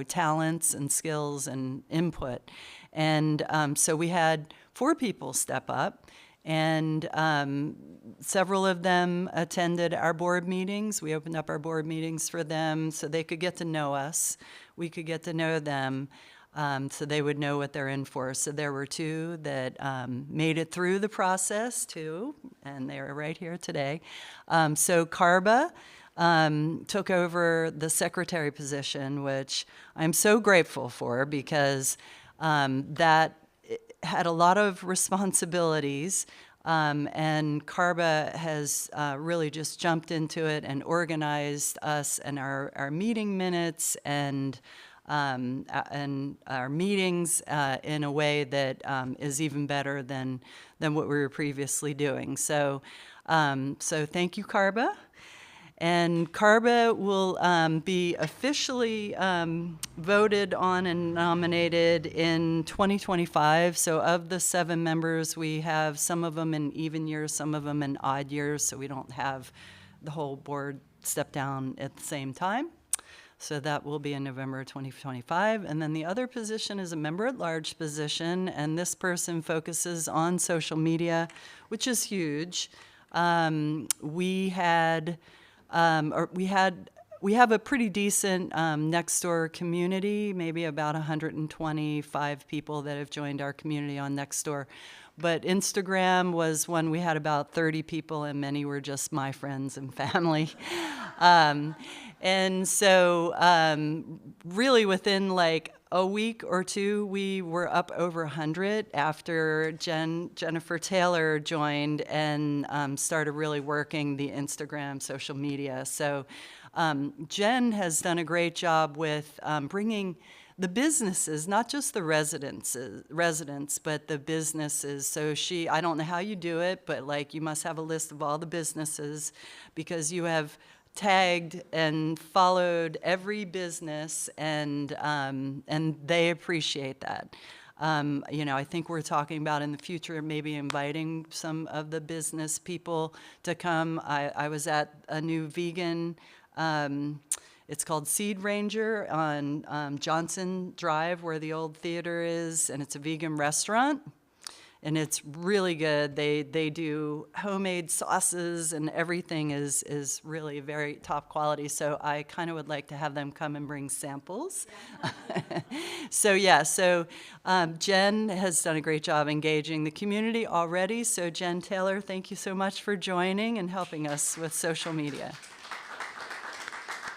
talents and skills and input. And so we had 4 people step up, and several of them attended our board meetings. We opened up our board meetings for them so they could get to know us. We could get to know them, so they would know what they're in for. So there were 2 that made it through the process, 2, and they are right here today. So Karba took over the secretary position, which I'm so grateful for, because that had a lot of responsibilities, and Karba has really just jumped into it and organized us and our meeting minutes and our meetings in a way that is even better than what we were previously doing. So thank you, Karba. And Karba will be officially voted on and nominated in 2025. So of the 7 members, we have some of them in even years, some of them in odd years, so we don't have the whole board step down at the same time. So that will be in November 2025. And then the other position is a member-at-large position, and this person focuses on social media, which is huge. We have a pretty decent Nextdoor community, maybe about 125 people that have joined our community on Nextdoor. But Instagram was one we had about 30 people, and many were just my friends and family. And so really within like a week or 2, we were up over 100 after Jennifer Taylor joined and started really working the Instagram social media. So Jen has done a great job with bringing the businesses, not just the residents, but the businesses. So I don't know how you do it, but like you must have a list of all the businesses, because you have tagged and followed every business, and they appreciate that. You know, I think we're talking about in the future maybe inviting some of the business people to come. I was at a new vegan, it's called Seed Ranger on Johnson Drive, where the old theater is, and it's a vegan restaurant. And it's really good. They do homemade sauces, and everything is really very top quality. So I kind of would like to have them come and bring samples. So yeah, Jen has done a great job engaging the community already. So Jen Taylor, thank you so much for joining and helping us with social media.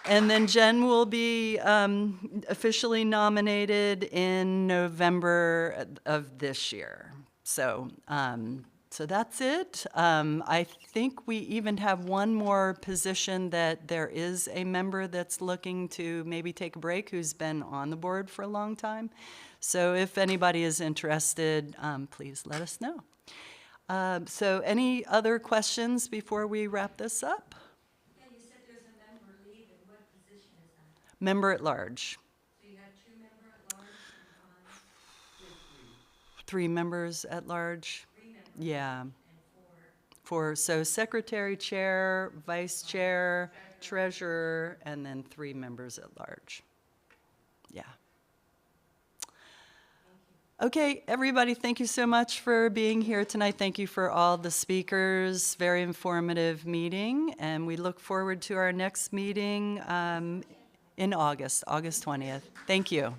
And then Jen will be officially nominated in November of this year. So that's it. I think we even have one more position that there is a member that's looking to maybe take a break who's been on the board for a long time. So if anybody is interested, please let us know. So any other questions before we wrap this up? Yeah, you said there's a member leaving. What position is that? Member at large. So you have 2 member at large and 5? 3 members at large. 3 members. Yeah. And 4. So secretary, chair, vice chair, treasurer, and then 3 members at large. Yeah. Okay, everybody, thank you so much for being here tonight. Thank you for all the speakers. Very informative meeting, and we look forward to our next meeting in August 20th. Thank you.